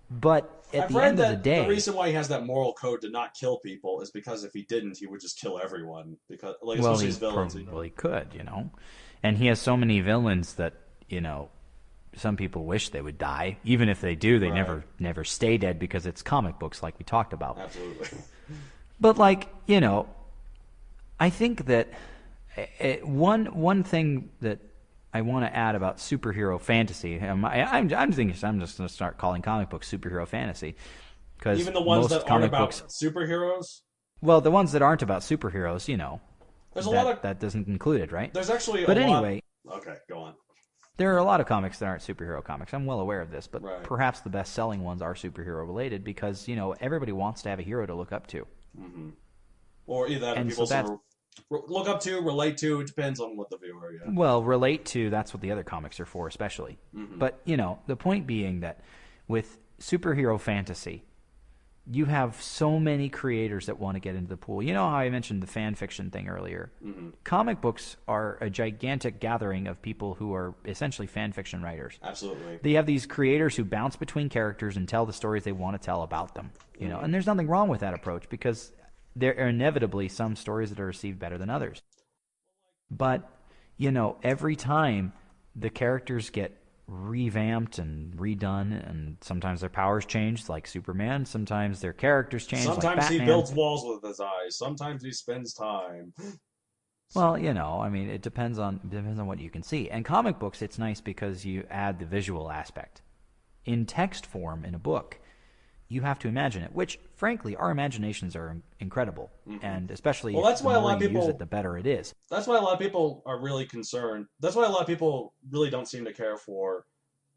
A: But at the end of the day,
B: the reason why he has that moral code to not kill people is because if he didn't, he would just kill everyone. Because especially his villains,
A: he probably could, And he has so many villains that some people wish they would die. Even if they do, they never stay dead because it's comic books, like we talked about.
B: Absolutely.
A: But I think that one thing that I want to add about superhero fantasy, I'm just going to start calling comic books superhero fantasy, because
B: even the ones that aren't about superheroes.
A: Well, the ones that aren't about superheroes,
B: there's a lot of
A: that doesn't include it, right?
B: There's actually,
A: anyway.
B: Okay, go on.
A: There are a lot of comics that aren't superhero comics. I'm well aware of this, but
B: right.
A: Perhaps the best-selling ones are superhero-related because, everybody wants to have a hero to look up to.
B: Mm-hmm. Or either that people look up to, relate to. It depends on what the viewer, yeah.
A: Well, relate to, that's what the other comics are for, especially.
B: Mm-hmm.
A: But, the point being that with superhero fantasy, you have so many creators that want to get into the pool. You know how I mentioned the fan fiction thing earlier?
B: Mm-hmm.
A: Comic books are a gigantic gathering of people who are essentially fan fiction writers.
B: Absolutely.
A: They have these creators who bounce between characters and tell the stories they want to tell about them. And there's nothing wrong with that approach because there are inevitably some stories that are received better than others. But, every time the characters get revamped and redone, and sometimes their powers change, like Superman. Sometimes their characters change, like Batman.
B: Sometimes he builds walls with his eyes. Sometimes he spends time.
A: Well, it depends on what you can see. And comic books, it's nice because you add the visual aspect. In text form, in a book, you have to imagine it, which, frankly, our imaginations are incredible. Mm-hmm. And especially
B: that's why
A: the
B: a lot of people
A: use it, the better it is.
B: That's why a lot of people are really concerned. That's why a lot of people really don't seem to care for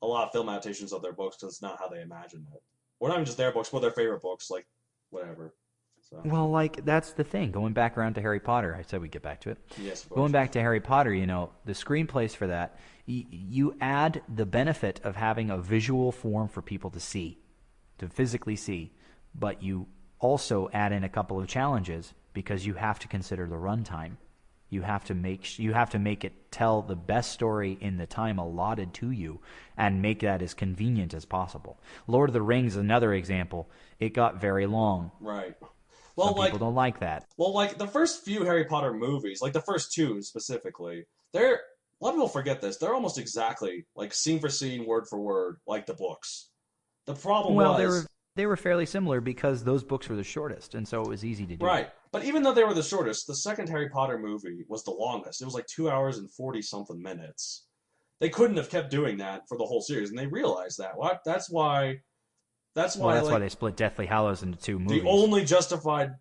B: a lot of film adaptations of their books because it's not how they imagine it. Or not even just their books, but their favorite books, like whatever. So.
A: Well, like, that's the thing. Going back around to Harry Potter, I said we'd get back to it.
B: Yes, of course.
A: Going back to Harry Potter, the screenplays for that, you add the benefit of having a visual form for people to see, to physically see, but you also add in a couple of challenges because you have to consider the runtime. You have to make it tell the best story in the time allotted to you and make that as convenient as possible. Lord of the Rings is another example. It got very long.
B: Right. Well,
A: Some people don't like that.
B: Well, like the first few Harry Potter movies, like the first two specifically, a lot of people forget this. They're almost exactly like scene for scene, word for word, like the books. The problem
A: they were fairly similar because those books were the shortest, and so it was easy to do.
B: Right. But even though they were the shortest, the second Harry Potter movie was the longest. It was like 2 hours and 40-something minutes. They couldn't have kept doing that for the whole series, and they realized that. That's why
A: That's why they split Deathly Hallows into two movies.
B: The only justified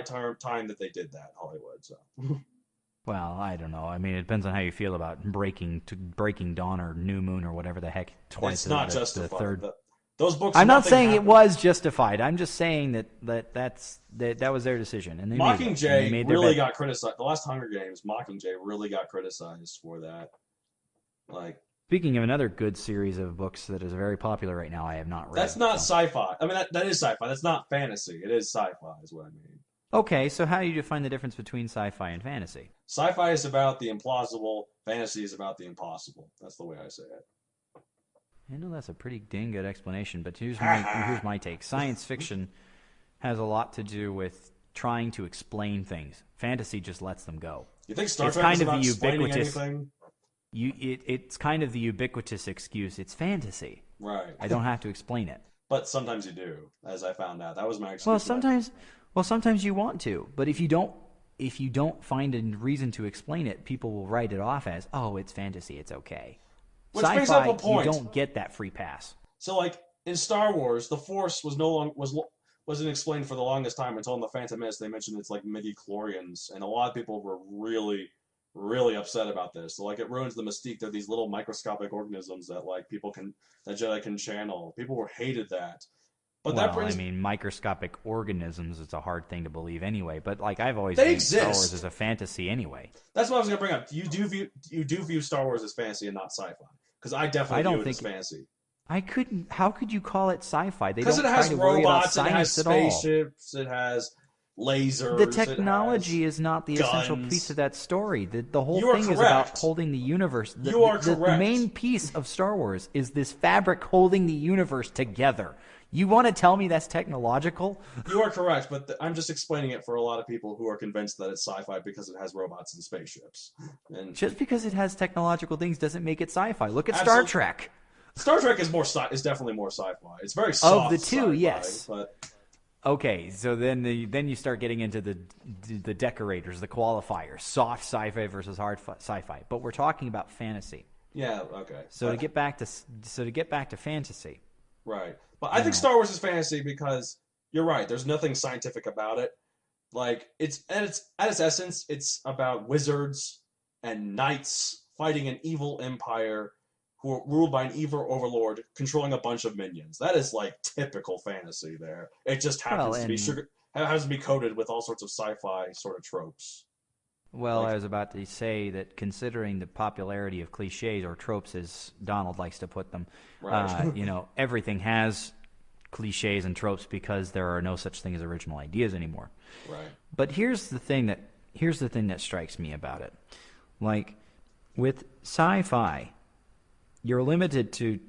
B: time that they did that, Hollywood. So.
A: Well, I don't know. I mean, it depends on how you feel about Breaking Dawn or New Moon or whatever the heck. Twice.
B: It's not justified.
A: The third.
B: Those books.
A: I'm not saying it was justified. I'm just saying that was their decision, and they
B: Mockingjay really got criticized. The last Hunger Games, Mockingjay really got criticized for that. Like.
A: Speaking of another good series of books that is very popular right now, I have not read.
B: That's not sci-fi. I mean, that is sci-fi. That's not fantasy. It is sci-fi, is what I mean.
A: Okay, so how do you define the difference between sci-fi and fantasy?
B: Sci-fi is about the implausible. Fantasy is about the impossible. That's the way I say it.
A: I know that's a pretty dang good explanation, but here's my take. Science fiction has a lot to do with trying to explain things. Fantasy just lets them go.
B: You think Star Trek is about explaining anything?
A: It's kind of the ubiquitous excuse. It's fantasy.
B: Right.
A: I don't have to explain it.
B: But sometimes you do, as I found out. That was my excuse.
A: Sometimes you want to, but if you don't find a reason to explain it, people will write it off as, "Oh, it's fantasy. It's okay."
B: Which brings up a point.
A: You don't get that free pass.
B: So, like in Star Wars, the Force wasn't explained for the longest time until in the Phantom Menace they mentioned it's like midi-chlorians, and a lot of people were really, really upset about this. So, like, it ruins the mystique. They're these little microscopic organisms that that Jedi can channel. People hated that. But
A: microscopic organisms, it's a hard thing to believe anyway. But like I've always viewed Star Wars as a fantasy anyway.
B: That's what I was going to bring up. You do view Star Wars as fantasy and not sci-fi. Because I definitely view it as fantasy.
A: How could you call it sci-fi?
B: Because it has robots, it has spaceships, it has lasers.
A: The technology is not the essential piece of that story. The whole thing is about holding the universe.
B: You are correct.
A: The main piece of Star Wars is this fabric holding the universe together. You want to tell me that's technological?
B: You are correct, but I'm just explaining it for a lot of people who are convinced that it's sci-fi because it has robots and spaceships. And
A: just because it has technological things doesn't make it sci-fi. Look at Star Trek.
B: Star Trek is definitely more sci-fi. It's very soft.
A: Of the two, yes.
B: But
A: okay, so then you start getting into the decorators, the qualifiers, soft sci-fi versus hard sci-fi. But we're talking about fantasy.
B: Yeah. Okay.
A: To get back to fantasy.
B: Right. But I think Star Wars is fantasy because you're right. There's nothing scientific about it. Like it's at its essence, it's about wizards and knights fighting an evil empire who are ruled by an evil overlord controlling a bunch of minions. That is like typical fantasy. There, it just happens to be coated with all sorts of sci-fi sort of tropes.
A: Well, I was about to say that considering the popularity of cliches or tropes, as Donald likes to put them,
B: right.
A: Everything has cliches and tropes because there are no such thing as original ideas anymore.
B: Right.
A: But here's the thing that strikes me about it. Like with sci-fi, you're limited to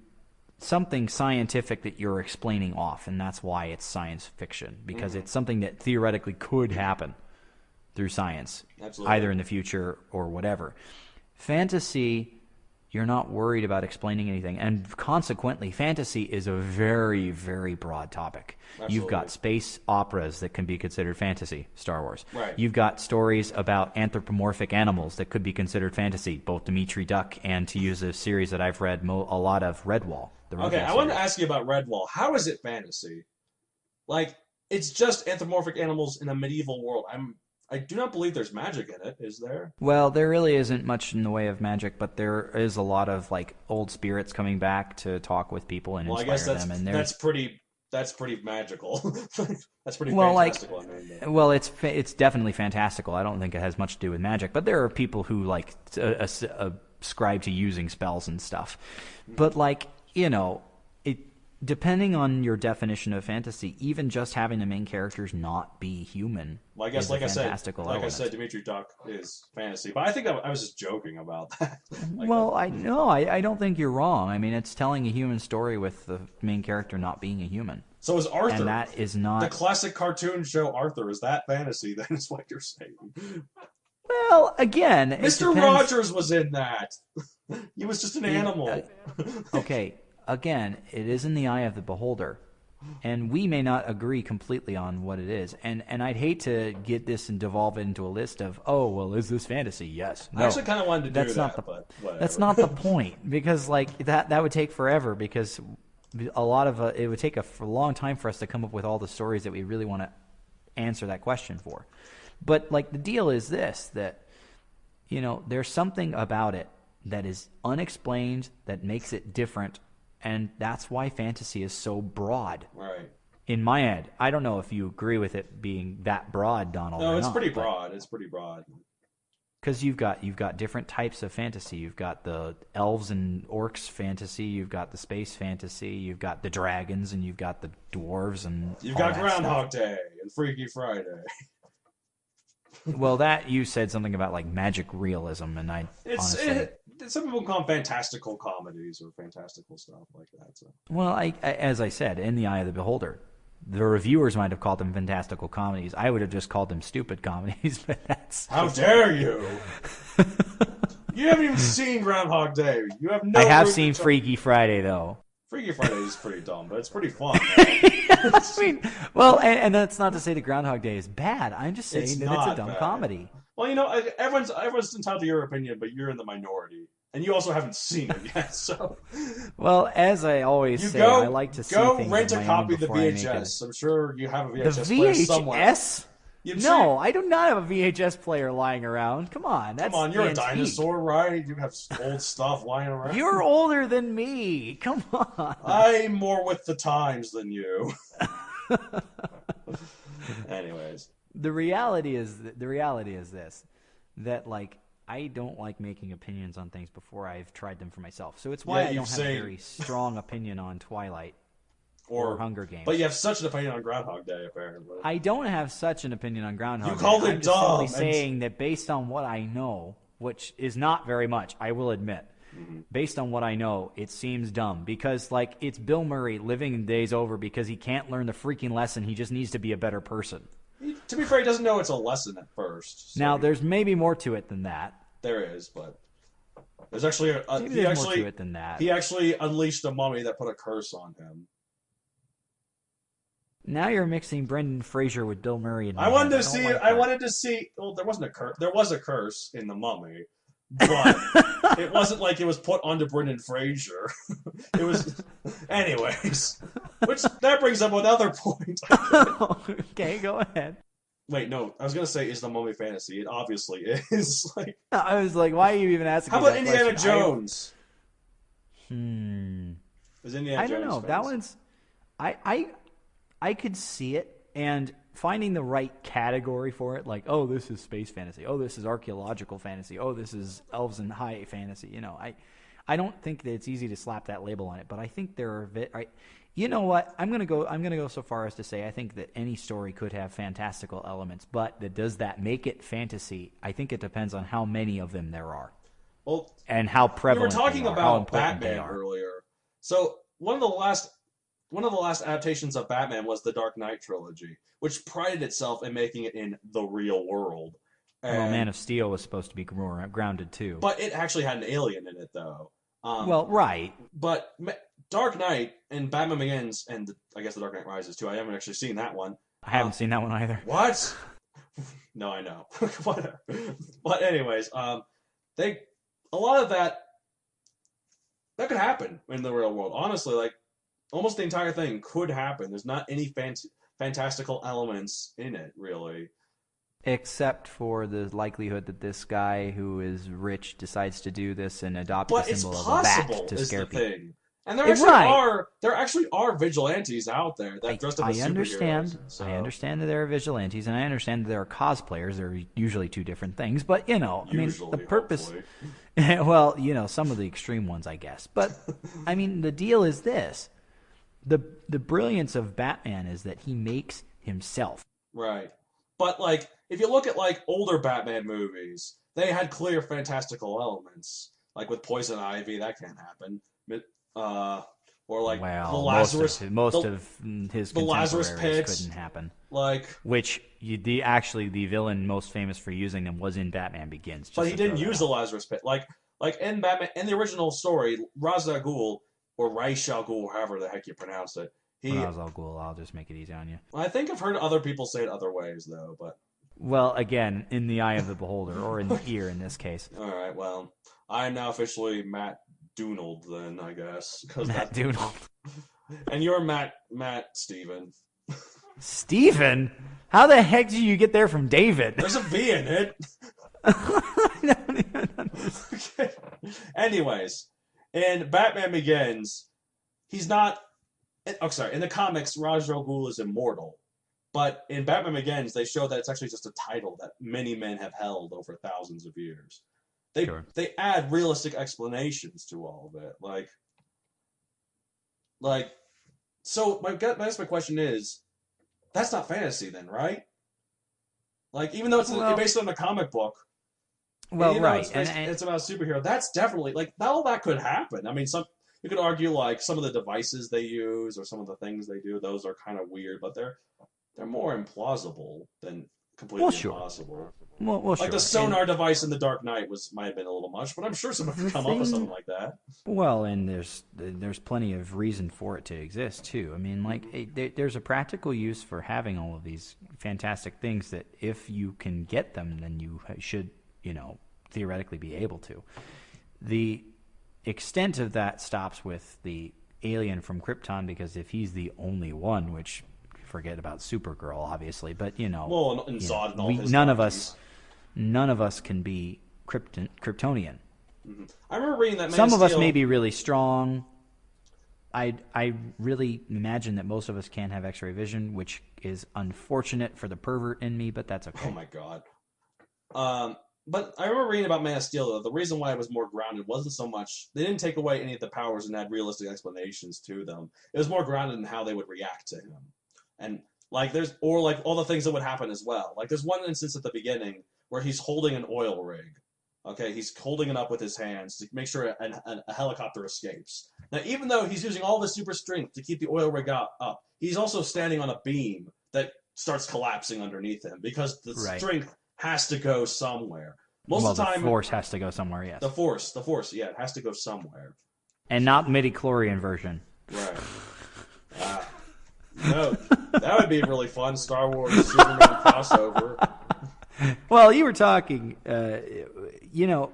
A: something scientific that you're explaining off, and that's why it's science fiction, because it's something that theoretically could happen through science,
B: Absolutely.
A: Either in the future or whatever. Fantasy, you're not worried about explaining anything, and consequently, fantasy is a very, very broad topic.
B: Absolutely.
A: You've got space operas that can be considered fantasy, Star Wars.
B: Right.
A: You've got stories about anthropomorphic animals that could be considered fantasy, both Dimitri Duck and, to use a series that I've read a lot of, Redwall.
B: Okay, I want to ask you about Redwall. How is it fantasy? Like, it's just anthropomorphic animals in a medieval world. I do not believe there's magic in it, is there?
A: Well, there really isn't much in the way of magic, but there is a lot of like old spirits coming back to talk with people and inspire them. And
B: that's pretty that's pretty magical. That's pretty
A: Well,
B: fantastical. I mean,
A: well, it's definitely fantastical. I don't think it has much to do with magic, but there are people who like ascribe to using spells and stuff. But like, it depending on your definition of fantasy, even just having the main characters not be human.
B: well, I guess,
A: is a fantastical
B: like I
A: element.
B: said, Dimitri Duck is fantasy, but I think I was just joking about that. Like,
A: Well, I don't think you're wrong. I mean, it's telling a human story with the main character not being a human.
B: so is Arthur.
A: And that is
B: The
A: not.
B: classic cartoon show Arthur, is that fantasy? Then is what you're saying.
A: Well, again, it
B: Mr.
A: depends.
B: Rogers was in that. He was just an animal.
A: Okay, again, it is in the eye of the beholder. And we may not agree completely on what it is. And I'd hate to get this and devolve it into a list of, oh, well, is this fantasy? Yes. No.
B: I actually kind of wanted to do
A: That's
B: that,
A: not the,
B: but whatever.
A: that's not the point. Because, like, that would take forever because a lot of it would take a long time for us to come up with all the stories that we really want to answer that question for. But, like, the deal is this, that, there's something about it that is unexplained that makes it different. And that's why fantasy is so broad.
B: Right.
A: In my head, I don't know if you agree with it being that broad, Donald.
B: No,
A: or
B: it's
A: not,
B: pretty broad. It's pretty broad.
A: Because you've got different types of fantasy. You've got the elves and orcs fantasy. You've got the space fantasy. You've got the dragons, and you've got the dwarves, and
B: You've
A: all
B: got
A: that
B: Groundhog
A: stuff.
B: Day and Freaky Friday.
A: Well, that you said something about like magic realism, and I honestly.
B: Some people call them fantastical comedies or fantastical stuff like that. So.
A: Well, as I said, in the eye of the beholder, the reviewers might have called them fantastical comedies. I would have just called them stupid comedies, but that's...
B: How dare you! You haven't even seen Groundhog Day. You have no.
A: I have seen Freaky Friday, though.
B: Freaky Friday is pretty dumb, but it's pretty fun.
A: I mean, well, and that's not to say that Groundhog Day is bad. I'm just saying
B: It's
A: that
B: not
A: it's a dumb
B: bad.
A: comedy.
B: Well, everyone's entitled to your opinion, but you're in the minority, and you also haven't seen it yet. So,
A: Well, as I always say, I like to see things
B: rent
A: on
B: a
A: my own
B: copy of the
A: before I make
B: VHS. I'm sure you have a
A: The
B: VHS player somewhere.
A: VHS?
B: I'm
A: No,
B: sure-
A: I do not have a VHS player lying around. Come on, that's
B: Come on, you're a
A: antique.
B: dinosaur, right? You have old stuff lying around.
A: You're older than me. Come on.
B: I'm more with the times than you. Anyways,
A: The reality is this, that like I don't like making opinions on things before I've tried them for myself. So it's why
B: Yeah,
A: I
B: you've
A: don't have a
B: seen-
A: very strong opinion on Twilight or Hunger Games.
B: But you have such an opinion on Groundhog Day, apparently.
A: I don't have such an opinion on Groundhog
B: You
A: Day.
B: called it
A: I'm just simply
B: dumb,
A: saying that based on what I know, which is not very much, I will admit. Based on what I know, it seems dumb because, like, it's Bill Murray living days over because he can't learn the freaking lesson. He just needs to be a better person.
B: To be fair, he doesn't know it's a lesson at first. So
A: Now, there's maybe more to it than that.
B: there is, but there's actually
A: Maybe there's more to it than that.
B: he actually unleashed a mummy that put a curse on him.
A: Now you're mixing Brendan Fraser with Bill Murray. And
B: I wanted to see. Well, there wasn't a curse. There was a curse in the mummy, but it wasn't like it was put onto Brendan Fraser. It was, anyways. Which that brings up another point.
A: Okay, go ahead.
B: Wait, no, I was gonna say, is the mummy fantasy? It obviously is. Like,
A: I was like, why are you even asking?
B: how
A: me
B: about
A: that
B: Indiana
A: question?
B: Jones? Is Indiana
A: I
B: Jones?
A: don't know. That one's. I could see it, and finding the right category for it, like, oh, this is space fantasy. Oh, this is archaeological fantasy. Oh, this is elves and high fantasy. I don't think that it's easy to slap that label on it, but I think there are. You know what? I'm gonna go so far as to say I think that any story could have fantastical elements, but does that make it fantasy? I think it depends on how many of them there are.
B: Well,
A: and how prevalent
B: we were talking
A: they are, how
B: about
A: important they
B: Batman
A: are.
B: earlier. So one of the last adaptations of Batman was the Dark Knight trilogy, which prided itself in making it in the real world.
A: Well, Man of Steel was supposed to be grounded too.
B: But it actually had an alien in it, though.
A: Well, right.
B: But Dark Knight and Batman Begins, and I guess the Dark Knight Rises too. I haven't actually seen that one.
A: I haven't seen that one either.
B: What? No, I know. Whatever. But anyways, a lot of that could happen in the real world. Honestly, like almost the entire thing could happen. There's not any fantastical elements in it, really.
A: Except for the likelihood that this guy who is rich decides to do this and adopt the symbol of a bat to scare people.
B: Thing. And there actually are vigilantes out there that dressed up as superheroes. So.
A: I understand that there are vigilantes, and I understand that there are cosplayers. They're usually two different things, but I mean, the purpose. Well, some of the extreme ones, I guess. But I mean, the deal is this: the brilliance of Batman is that he makes himself.
B: Right, but like if you look at like older Batman movies, they had clear fantastical elements, like with Poison Ivy. That can't happen. Or like the Lazarus,
A: most of his
B: the Lazarus Pit
A: couldn't happen.
B: Like
A: which the villain most famous for using them was in Batman Begins.
B: But he didn't use the Lazarus Pit. Like in Batman, in the original story, Ra's al Ghul or Ra's al Ghul, however the heck you pronounce it.
A: Ra's al Ghul. I'll just make it easy on you.
B: I think I've heard other people say it other ways though, but.
A: Well, again, in the eye of the beholder, or in the ear in this case.
B: All right. Well, I am now officially Matt Donald, then I guess.
A: Matt Donald.
B: And you're Matt Steven.
A: Steven? How the heck did you get there from David?
B: There's a V in it.
A: I don't even understand.
B: Okay. Anyways, in Batman Begins, he's not. Oh, sorry. In the comics, Ra's al Ghul is immortal. But in Batman Begins, they show that it's actually just a title that many men have held over thousands of years. They add realistic explanations to all of it, so my question is, that's not fantasy then, right? Like even though it's based on a comic book,
A: right,
B: it's about a superhero. That's definitely like all that could happen. I mean, you could argue like some of the devices they use or some of the things they do; those are kind of weird, but they're more implausible than completely impossible.
A: Well,
B: like the sonar device in The Dark Knight might have been a little much, but I'm sure someone could come up with something like that.
A: Well, and there's plenty of reason for it to exist too. I mean, like there's a practical use for having all of these fantastic things that if you can get them, then you should, theoretically be able to. The extent of that stops with the alien from Krypton, because if he's the only one, which forget about Supergirl, obviously, but
B: well, and Zod and all his
A: none of us can be Kryptonian.
B: Mm-hmm. I remember reading that.
A: Some of us may be really strong. I really imagine that most of us can't have X-ray vision, which is unfortunate for the pervert in me, but that's okay.
B: Oh my god. But I remember reading about Man of Steel, though. The reason why it was more grounded wasn't so much they didn't take away any of the powers and add realistic explanations to them. It was more grounded in how they would react to him. And like all the things that would happen as well. Like there's one instance at the beginning where he's holding an oil rig. Okay, he's holding it up with his hands to make sure a helicopter escapes. Now, even though he's using all of his super strength to keep the oil rig up, he's also standing on a beam that starts collapsing underneath him because the strength has to go somewhere. Most of the time,
A: the force has to go somewhere. Yes,
B: the force, yeah, it has to go somewhere,
A: and not midichlorian version.
B: Right. No, that would be really fun. Star Wars Superman crossover.
A: Well, you were talking,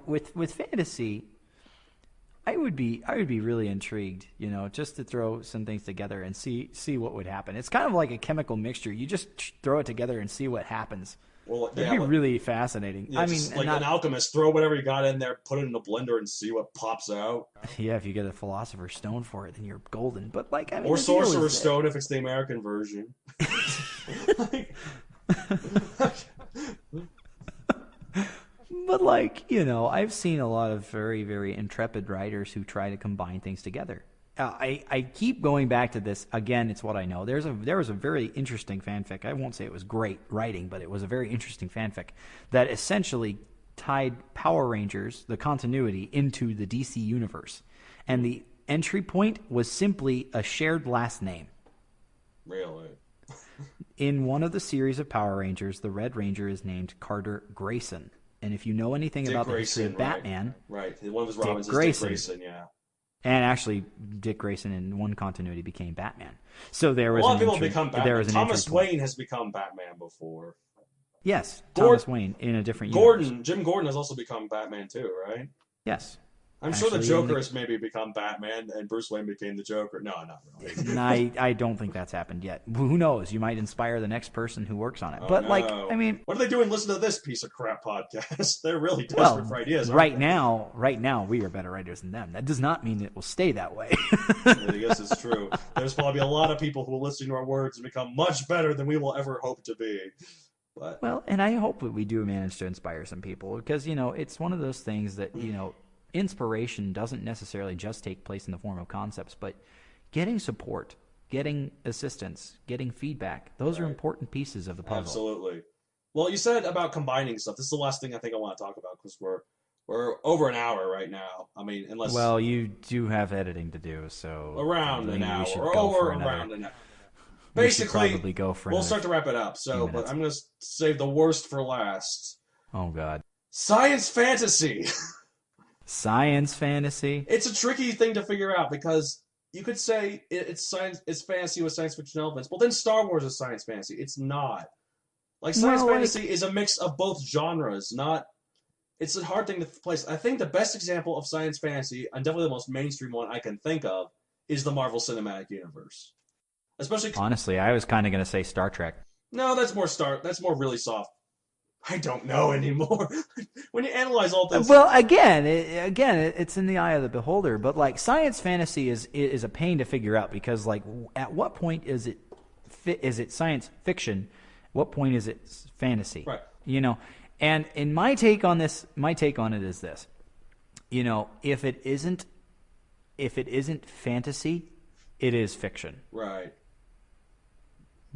A: with fantasy. I would be really intrigued, just to throw some things together and see what would happen. It's kind of like a chemical mixture. You just throw it together and see what happens.
B: Well,
A: it'd be really fascinating.
B: Yeah, an alchemist, throw whatever you got in there, put it in a blender, and see what pops out.
A: Yeah, if you get a philosopher's stone for it, then you're golden. But
B: or sorcerer's stone if it's the American version.
A: But I've seen a lot of very, very intrepid writers who try to combine things together. I keep going back to this again. It's what I know. There was a very interesting fanfic. I won't say it was great writing, but it was a very interesting fanfic that essentially tied Power Rangers, the continuity, into the DC universe, and the entry point was simply a shared last name.
B: Really?
A: In one of the series of Power Rangers, the Red Ranger is named Carter Grayson, and if you know anything about the history of Batman,
B: right? One of his Robins is Dick Grayson, yeah.
A: And actually, Dick Grayson in one continuity became Batman. So there was
B: a lot of people become Batman. Thomas Wayne has become Batman before.
A: Yes, Thomas Wayne in a different universe.
B: Jim Gordon has also become Batman too, right?
A: Yes.
B: I'm sure the Joker has maybe become Batman and Bruce Wayne became the Joker. No, not really.
A: I don't think that's happened yet. Who knows? You might inspire the next person who works on it.
B: Oh,
A: but
B: no.
A: like, I mean,
B: what are they doing? Listen to this pice of crap podcast. They're really desperate for ideas.
A: Right now, we are better writers than them. That does not mean it will stay that way.
B: I guess it's true. There's probably a lot of people who will listen to our words and become much better than we will ever hope to be. But
A: well, and I hope that we do manage to inspire some people because it's one of those things that inspiration doesn't necessarily just take place in the form of concepts, but getting support, getting assistance, getting feedback, those are important pieces of the puzzle.
B: Absolutely. Well, you said about combining stuff. This is the last thing I think I want to talk about because we're over an hour right now. I mean, unless...
A: Well, you do have editing to do, so...
B: Around an hour. Or around an hour. Basically,
A: probably go for
B: we'll start to wrap it up, so but I'm going to save the worst for last.
A: Oh, God.
B: Science fantasy!
A: Science fantasy?
B: It's a tricky thing to figure out because you could say it's fantasy with science fiction elements, but then Star Wars is science fantasy. It's not. Like, science fantasy is a mix of both genres, not... It's a hard thing to place. I think the best example of science fantasy, and definitely the most mainstream one I can think of, is the Marvel Cinematic Universe. Especially...
A: Honestly, I was kind of going to say Star Trek.
B: No, that's more really soft. I don't know anymore. When you analyze all this...
A: Well, again, it's in the eye of the beholder, but like science fantasy is a pain to figure out because like at what point is it science fiction? What point is it fantasy?
B: Right.
A: And in my take on it is this. If it isn't fantasy, it is fiction.
B: Right.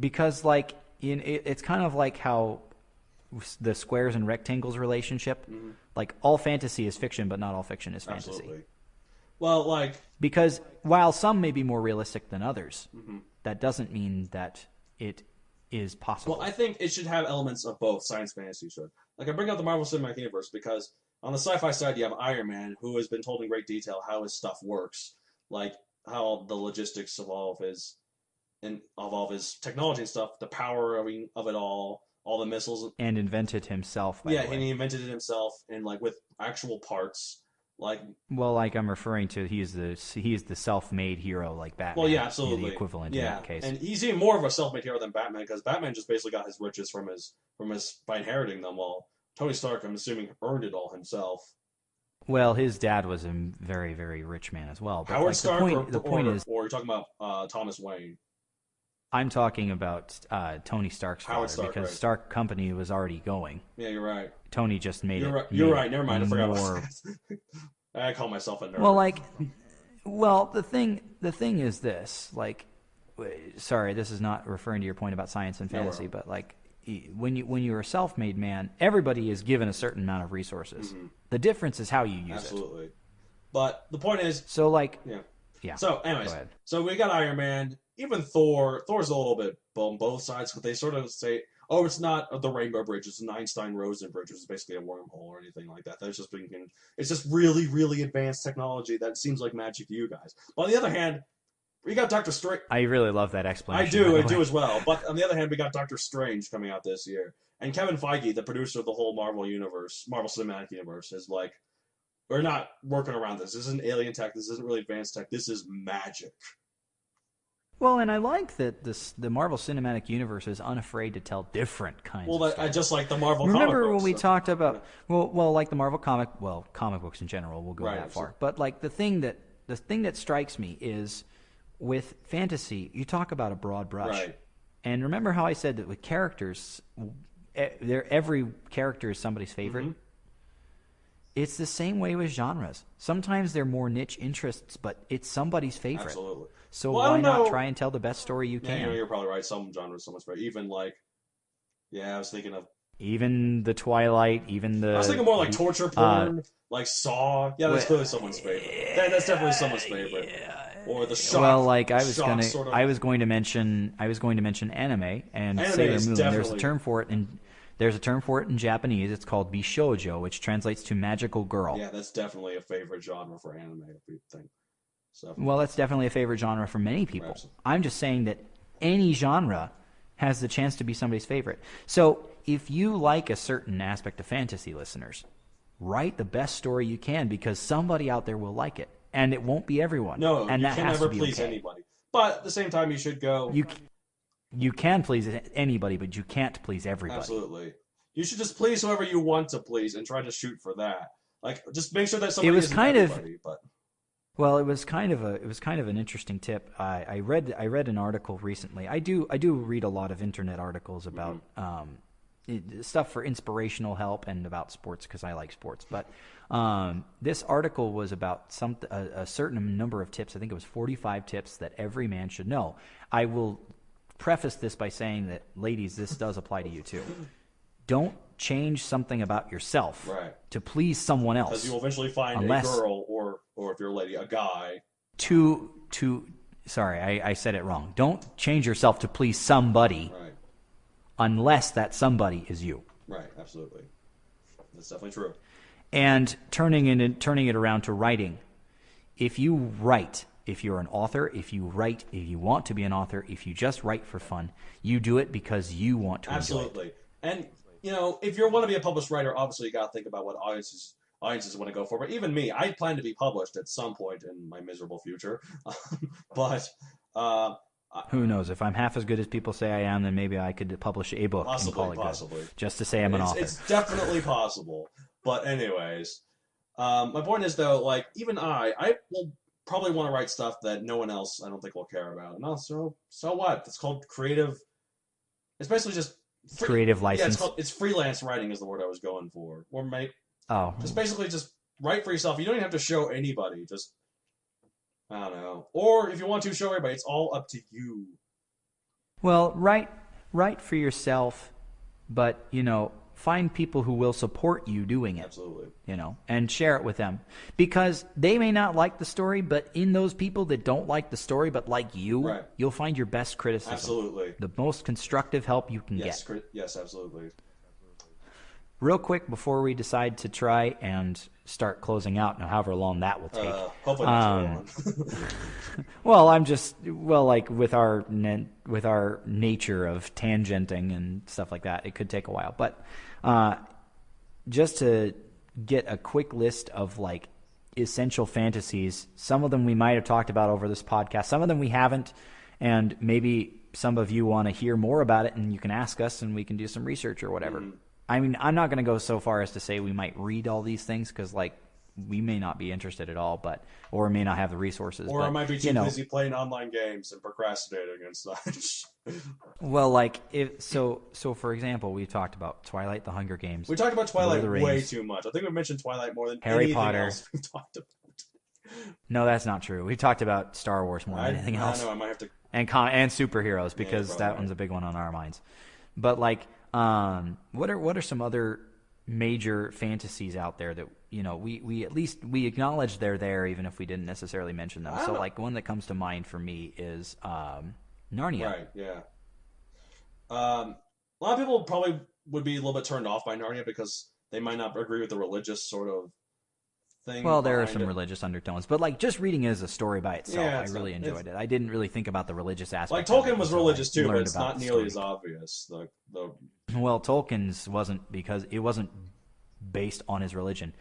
A: Because like it's kind of like how the squares and rectangles relationship, like all fantasy is fiction, but not all fiction is fantasy.
B: Absolutely. Well,
A: because while some may be more realistic than others, that doesn't mean that it is possible.
B: Well, I think it should have elements of both. Science fantasy should. Like, I bring up the Marvel Cinematic Universe because on the sci-fi side, you have Iron Man, who has been told in great detail how his stuff works, like how the logistics of all of his technology and stuff, the power of it all the missiles,
A: and invented himself. By the way.
B: And he invented it himself, and like with actual parts. Like,
A: well, like I'm referring to, he's the self-made hero like Batman.
B: Well, yeah, absolutely,
A: the equivalent in that case.
B: And he's even more of a self-made hero than Batman because Batman just basically got his riches by inheriting them, while Tony Stark, I'm assuming, earned it all himself.
A: Well, his dad was a very, very rich man as well. But
B: Howard Stark, or you're talking about Thomas Wayne.
A: I'm talking about Tony Stark's father,
B: Stark,
A: because
B: right.
A: Stark Company was already going.
B: Yeah, you're right.
A: Tony just made it.
B: You're right. Never mind. I forgot about that. I call myself a nerd.
A: Well, the thing is this. Like, sorry, this is not referring to your point about science and fantasy, but like, when you're a self-made man, everybody is given a certain amount of resources. The difference is how you use it.
B: Absolutely. But the point is,
A: yeah.
B: So, anyways, so we got Iron Man. Even Thor's a little bit on both sides, because they sort of say, oh, it's not the Rainbow Bridge, it's an Einstein-Rosen bridge, which is basically a wormhole or anything like that. It's just really, really advanced technology that seems like magic to you guys. But on the other hand, we got Doctor Strange.
A: I really love that explanation.
B: I do as well. But on the other hand, we got Doctor Strange coming out this year. And Kevin Feige, the producer of the whole Marvel Cinematic Universe, is like, we're not working around this. This isn't alien tech. This isn't really advanced tech. This is magic.
A: Well, and I like that the Marvel Cinematic Universe is unafraid to tell different kinds of stories.
B: I just like the Marvel
A: comic books.
B: Remember
A: when we talked about, like the Marvel comic books in general, we'll go that far. But like the thing that strikes me is, with fantasy, you talk about a broad brush.
B: Right.
A: And remember how I said that with characters, every character is somebody's favorite? Mm-hmm. It's the same way with genres. Sometimes they're more niche interests, but it's somebody's favorite.
B: Absolutely.
A: So why not try and tell the best story you can?
B: Yeah, you're probably right. Some genres, someone's favorite. Even I was thinking of...
A: Even the Twilight, I
B: was thinking more like torture porn, like Saw. Yeah, that's clearly someone's favorite. That's definitely someone's favorite. Or the shock.
A: Well, like I was going to mention anime and Sailor Moon.
B: Definitely.
A: There's a term for it in Japanese. It's called Bishoujo, which translates to magical girl.
B: Yeah, that's definitely a favorite genre for anime, if you think. So.
A: Well, that's definitely a favorite genre for many people.
B: Perhaps.
A: I'm just saying that any genre has the chance to be somebody's favorite. So if you like a certain aspect of fantasy, listeners, write the best story you can, because somebody out there will like it, and it won't be everyone.
B: No,
A: and
B: you
A: that
B: can
A: has
B: never
A: to be
B: please
A: okay.
B: anybody. But at the same time, you should go.
A: You can please anybody, but you can't please everybody.
B: Absolutely. You should just please whoever you want to please and try to shoot for that. Like, just make sure that somebody isn't everybody.
A: Well, it was kind of an interesting tip. I read an article recently. I do read a lot of internet articles about stuff for inspirational help and about sports, because I like sports. But this article was about a certain number of tips. I think it was 45 tips that every man should know. I will preface this by saying that, ladies, this does apply to you too. Don't change something about yourself to please someone else.
B: Because you'll eventually find a girl, or if you're a lady, a guy.
A: Sorry, I said it wrong. Don't change yourself to please somebody unless that somebody is you.
B: Right, absolutely. That's definitely true.
A: And turning it around to writing. If you write, if you're an author, if you want to be an author, if you just write for fun, you do it because you want to enjoy it.
B: Absolutely. And, if you want to be a published writer, obviously you got to think about what audiences want to go for. But even me, I plan to be published at some point in my miserable future. But
A: who knows? If I'm half as good as people say I am, then maybe I could publish a book and call it good, just to say I'm an author.
B: It's definitely possible. But anyways, my point is, though, like, even I will probably want to write stuff that no one else, I don't think, will care about. And also, so what? It's called creative. It's basically just
A: creative license.
B: Yeah, it's freelance writing is the word I was going for. Or just basically just write for yourself. You don't even have to show anybody. Just, I don't know. Or if you want to show everybody, it's all up to you.
A: Well, write for yourself, but, find people who will support you doing it.
B: Absolutely.
A: And share it with them. Because they may not like the story, but in those people that don't like the story but like you, you'll find your best criticism.
B: Absolutely.
A: The most constructive help you can get.
B: Yes, absolutely.
A: Real quick, before we decide to try and start closing out, now however long that will take.
B: Hopefully not so long.
A: Like with our nature of tangenting and stuff like that, it could take a while. But just to get a quick list of like essential fantasies, some of them we might have talked about over this podcast, some of them we haven't, and maybe some of you want to hear more about it, and you can ask us, and we can do some research or whatever. I mean, I'm not going to go so far as to say we might read all these things, because we may not be interested at all, or may not have the resources.
B: Or I might be too busy playing online games and procrastinating and such.
A: Well, so for example, we talked about Twilight, The Hunger Games.
B: We talked about Twilight way too much. I think we mentioned Twilight more than
A: Harry
B: anything
A: Potter.
B: else we've talked about.
A: No, that's not true. We talked about Star Wars more than anything else.
B: I know, I might have to.
A: And superheroes, because that one's a big one on our minds. But what are some other major fantasies out there that we at least we acknowledge they're there, even if we didn't necessarily mention them? So one that comes to mind for me is Narnia.
B: Right. Yeah. A lot of people probably would be a little bit turned off by Narnia because they might not agree with the religious sort of thing.
A: Well, there are some religious undertones, but just reading it as a story by itself, I really enjoyed it. I didn't really think about the religious aspect.
B: Tolkien was religious too, but it's not nearly as obvious.
A: Well, Tolkien's wasn't, because it wasn't based on his religion.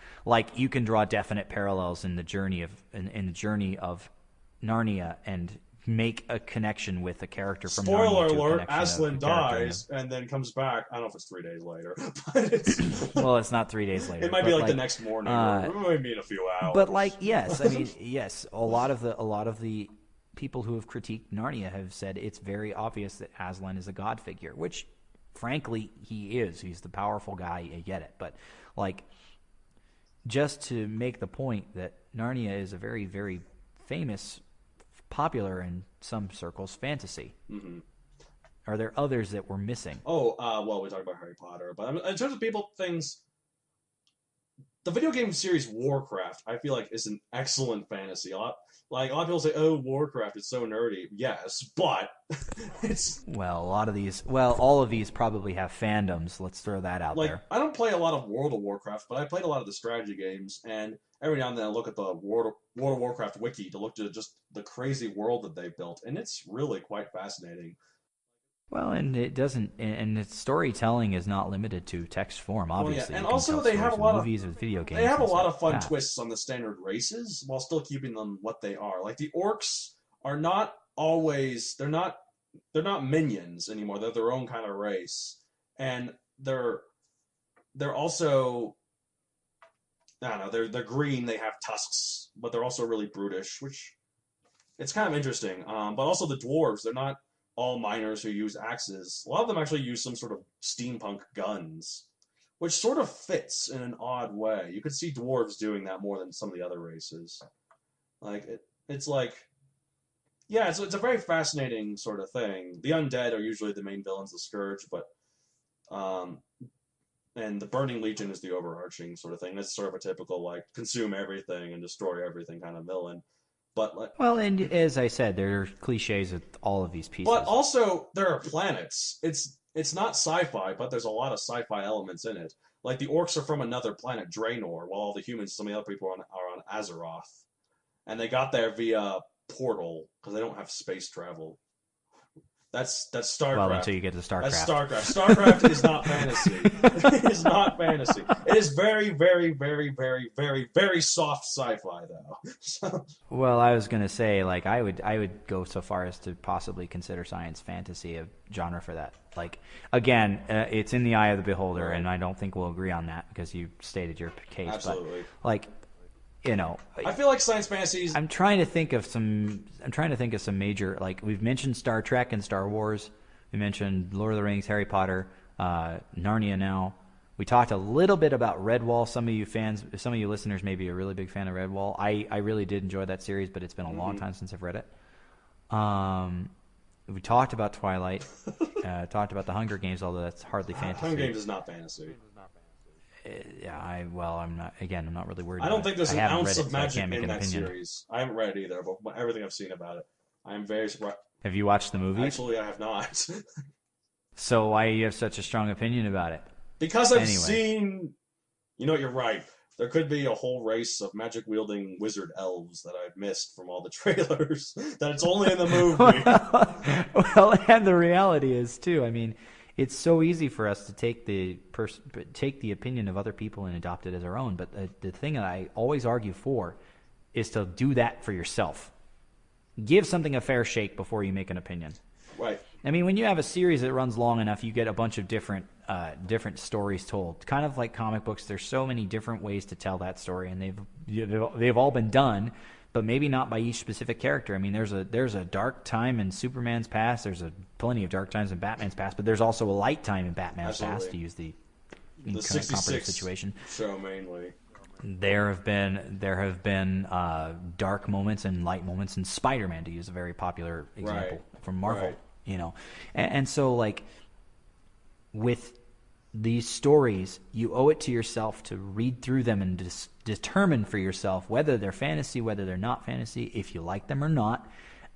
A: You can draw definite parallels in the journey of Narnia and make a connection with a character from Narnia.
B: Spoiler alert, Aslan dies and then comes back. I don't know if it's 3 days later, but it's...
A: Well, it's not 3 days later.
B: It might be the next morning, or maybe in a few hours.
A: But yes, I mean, yes, a lot of the people who have critiqued Narnia have said it's very obvious that Aslan is a god figure, which frankly he is. He's the powerful guy, I get it. But just to make the point that Narnia is a very, very famous, popular in some circles, fantasy. Mm-hmm. Are there others that we're missing?
B: Well, we talked about Harry Potter, but in terms of things, the video game series Warcraft, I feel like, is an excellent fantasy. A lot of people say, "Oh, Warcraft is so nerdy." Yes, but it's
A: all of these probably have fandoms. Let's throw that out there.
B: I don't play a lot of World of Warcraft, but I played a lot of the strategy games, and every now and then I look at the World of Warcraft wiki to look to just the crazy world that they built, and it's really quite fascinating.
A: Well, and it doesn't, and its storytelling is not limited to text form.
B: Well, yeah,
A: Obviously,
B: and
A: you can
B: also
A: tell
B: they have
A: stories
B: a
A: with
B: lot of
A: movies, with video games.
B: they have a
A: and
B: lot
A: stuff
B: of fun
A: like that.
B: twists on the standard races while still keeping them what they are. Like the orcs are not always they're not minions anymore. They're their own kind of race, and they're also I don't know. They're green. They have tusks, but they're also really brutish, which it's kind of interesting. But also the dwarves. They're not all miners who use axes. A lot of them actually use some sort of steampunk guns, which sort of fits in an odd way. You could see dwarves doing that more than some of the other races. Like it's like yeah, it's a very fascinating sort of thing. The undead are usually the main villains, the scourge, but um, and the Burning Legion is the overarching sort of thing. It's sort of a typical like consume everything and destroy everything kind of villain. But like,
A: Well, and as I said, there are cliches with all of these
B: but
A: pieces.
B: also there are planets. It's not sci-fi, but there's a lot of sci-fi elements in it. Like the orcs are from another planet, Draenor, while all the humans, some of the other people are on Azeroth, and they got there via portal because they don't have space travel. That's
A: Well,
B: StarCraft.
A: until you get to StarCraft.
B: That's StarCraft. StarCraft is not fantasy. It is not fantasy. It is very, very, very, very, very, very soft sci-fi, though. So,
A: Well, I was going to say, like, I would go so far as to possibly consider science fantasy a genre for that. Like, again, it's in the eye of the beholder,
B: right.
A: and I don't think we'll agree on that because you stated your case.
B: Absolutely.
A: But, like, you know,
B: I feel like science fantasies.
A: I'm trying to think of some major, like, we've mentioned Star Trek and Star Wars. We mentioned Lord of the Rings, Harry Potter, Narnia now. We talked a little bit about Redwall. Some of you listeners may be a really big fan of Redwall. I really did enjoy that series, but it's been a long time since I've read it. We talked about Twilight. Talked about the Hunger Games, although that's hardly fantasy.
B: Hunger Games is not fantasy.
A: Yeah, I'm not really worried.
B: I don't think there's an ounce of
A: so I
B: magic
A: can't make
B: in
A: an
B: that
A: opinion.
B: series. I haven't read it either, but everything I've seen about it, I am very surprised.
A: Have you watched the movies?
B: Actually, I have not.
A: So why do you have such a strong opinion about it?
B: Because I've seen. You know, you're right. There could be a whole race of magic wielding wizard elves that I've missed from all the trailers. That it's only in the movie.
A: Well, and the reality is too. I mean, it's so easy for us to take the opinion of other people and adopt it as our own. But the thing that I always argue for is to do that for yourself. Give something a fair shake before you make an opinion.
B: Right.
A: I mean, when you have a series that runs long enough, you get a bunch of different stories told. Kind of like comic books, there's so many different ways to tell that story, and they've all been done, but maybe not by each specific character. I mean, there's a dark time in Superman's past. There's plenty of dark times in Batman's past, but there's also a light time in Batman's past, to use the kind of comparative situation.
B: Show mainly.
A: There have been dark moments and light moments in Spider-Man, to use a very popular example from Marvel.
B: Right.
A: You know, and so like with these stories, you owe it to yourself to read through them and determine for yourself whether they're fantasy, whether they're not fantasy, if you like them or not,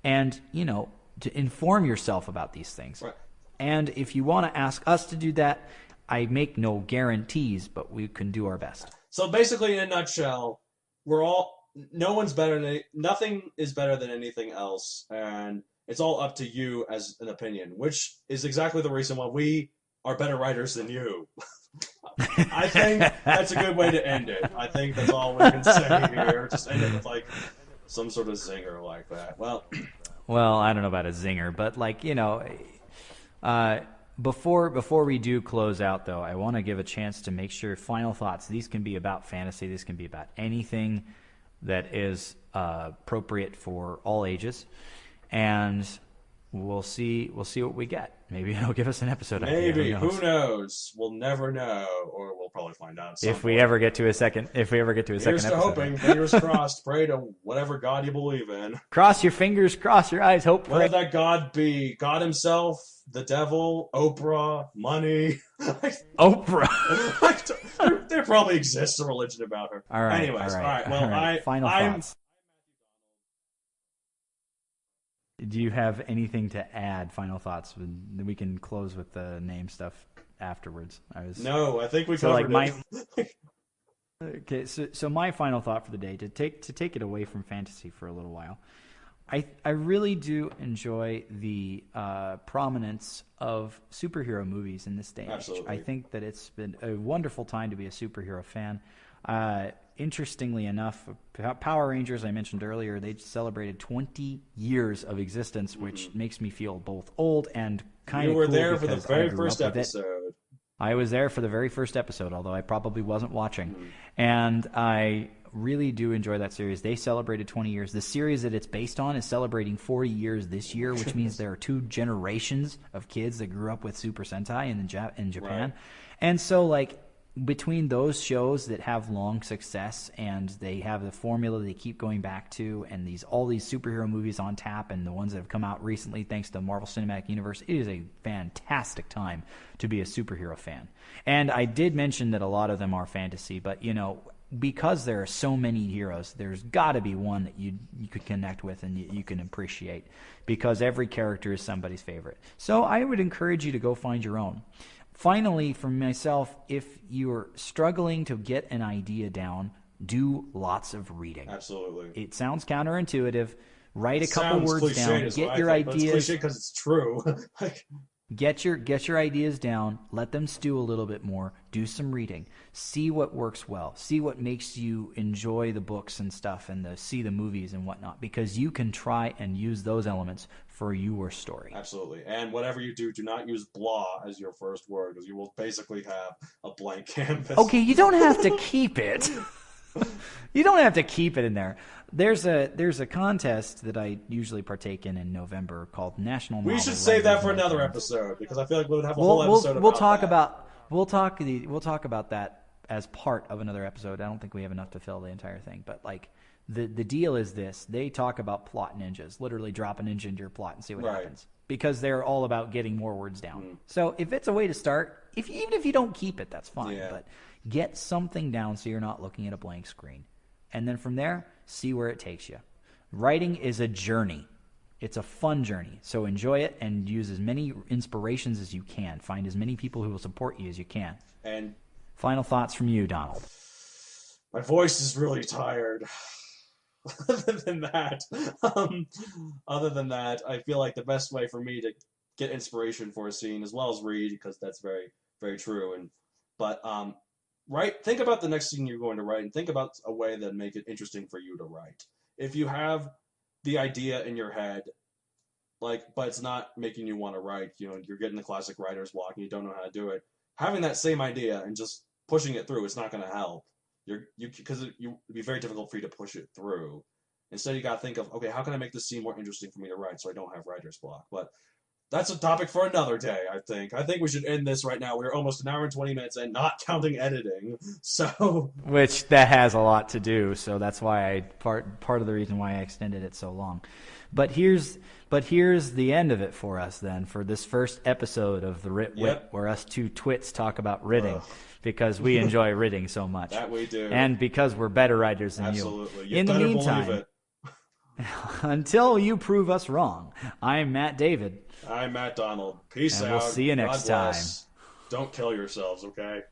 A: and to inform yourself about these things.
B: Right.
A: And if you want to ask us to do that, I make no guarantees, but we can do our best.
B: So basically, in a nutshell, nothing is better than anything else, and it's all up to you as an opinion, which is exactly the reason why we are better writers than you. I think that's a good way to end it. I think that's all we can say here. Just end it with like some sort of zinger like that. Well,
A: I don't know about a zinger, but like before we do close out, though, I want to give a chance to make sure final thoughts. These can be about fantasy. This can be about anything that is appropriate for all ages. And we'll see what we get. Maybe it'll give us an episode.
B: Maybe. Who knows? We'll never know, or we'll probably find out.
A: If we ever get to a second episode.
B: Here's to hoping. Fingers crossed. Pray to whatever God you believe in.
A: Cross your fingers. Cross your eyes. Hope.
B: Whether that God be God himself, the devil, Oprah, money.
A: Oprah.
B: there probably exists a religion about her.
A: All right.
B: Anyways, all right. Well,
A: Final thoughts. Do you have anything to add? Final thoughts. We can close with the name stuff afterwards.
B: No, I think we covered it.
A: Okay, so my final thought for the day, to take it away from fantasy for a little while, I really do enjoy the prominence of superhero movies in this day and age.
B: Absolutely.
A: I think that it's been a wonderful time to be a superhero fan. Interestingly enough, Power Rangers, I mentioned earlier, they celebrated 20 years of existence, which makes me feel both old and kind of
B: You were
A: cool
B: there for the
A: because I
B: very
A: grew
B: first
A: up with it.
B: episode.
A: I was there for the very first episode, although I probably wasn't watching. And I really do enjoy that series. They celebrated 20 years. The series that it's based on is celebrating 40 years this year, which means there are 2 generations of kids that grew up with Super Sentai in Japan.
B: Right.
A: And so, like, between those shows that have long success and they have the formula they keep going back to, and all these superhero movies on tap, and the ones that have come out recently thanks to Marvel Cinematic Universe, it is a fantastic time to be a superhero fan. And I did mention that a lot of them are fantasy, but because there are so many heroes, there's got to be one that you could connect with and you can appreciate, because every character is somebody's favorite. So I would encourage you to go find your own. Finally, for myself, if you're struggling to get an idea down, do lots of reading.
B: Absolutely.
A: It sounds counterintuitive. Write a couple
B: Sounds
A: words down. Get your ideas.
B: It's cliche because it's true.
A: Get your ideas down. Let them stew a little bit more. Do some reading. See what works well. See what makes you enjoy the books and stuff, and see the movies and whatnot, because you can try and use those elements for your story.
B: Absolutely. And whatever you do not use blah as your first word, because you will basically have a blank canvas.
A: Okay, you don't have to keep it. You don't have to keep it in there. There's a contest that I usually partake in November called National Novel
B: We should save that for another episode, because I feel like we would have a whole episode
A: we'll
B: about
A: talk
B: that.
A: we'll talk about that as part of another episode. I don't think we have enough to fill the entire thing, but like the deal is this: they talk about plot ninjas, literally drop a ninja into your plot and see what happens, because they're all about getting more words down. So if it's a way to start, even if you don't keep it, that's fine.
B: Yeah.
A: But get something down so you're not looking at a blank screen, and then from there, see where it takes you. Writing is a journey. It's a fun journey. So enjoy it and use as many inspirations as you can. Find as many people who will support you as you can.
B: And
A: final thoughts from you, Donald.
B: My voice is really tired. Other than that, I feel like the best way for me to get inspiration for a scene, as well as read, because that's very, very true. Think about the next scene you're going to write, and think about a way that make it interesting for you to write. If you have the idea in your head, but it's not making you want to write, you're getting the classic writer's block and you don't know how to do it. Having that same idea and just pushing it through, it's not going to help. Because it'd be very difficult for you to push it through. Instead, you got to think of, okay, how can I make this scene more interesting for me to write so I don't have writer's block? But that's a topic for another day, I think. I think we should end this right now. We're almost an hour and 20 minutes in, not counting editing. So,
A: which that has a lot to do, so that's why part of the reason why I extended it so long. But here's the end of it for us then, for this first episode of the Writ Wit, where us two twits talk about writing. Because we enjoy writing so much.
B: That we do.
A: And because we're better writers than you.
B: Absolutely.
A: In the meantime, until you prove us wrong, I'm Matt David.
B: I'm Matt Donald. Peace out.
A: And we'll see you next time.
B: Don't kill yourselves, okay?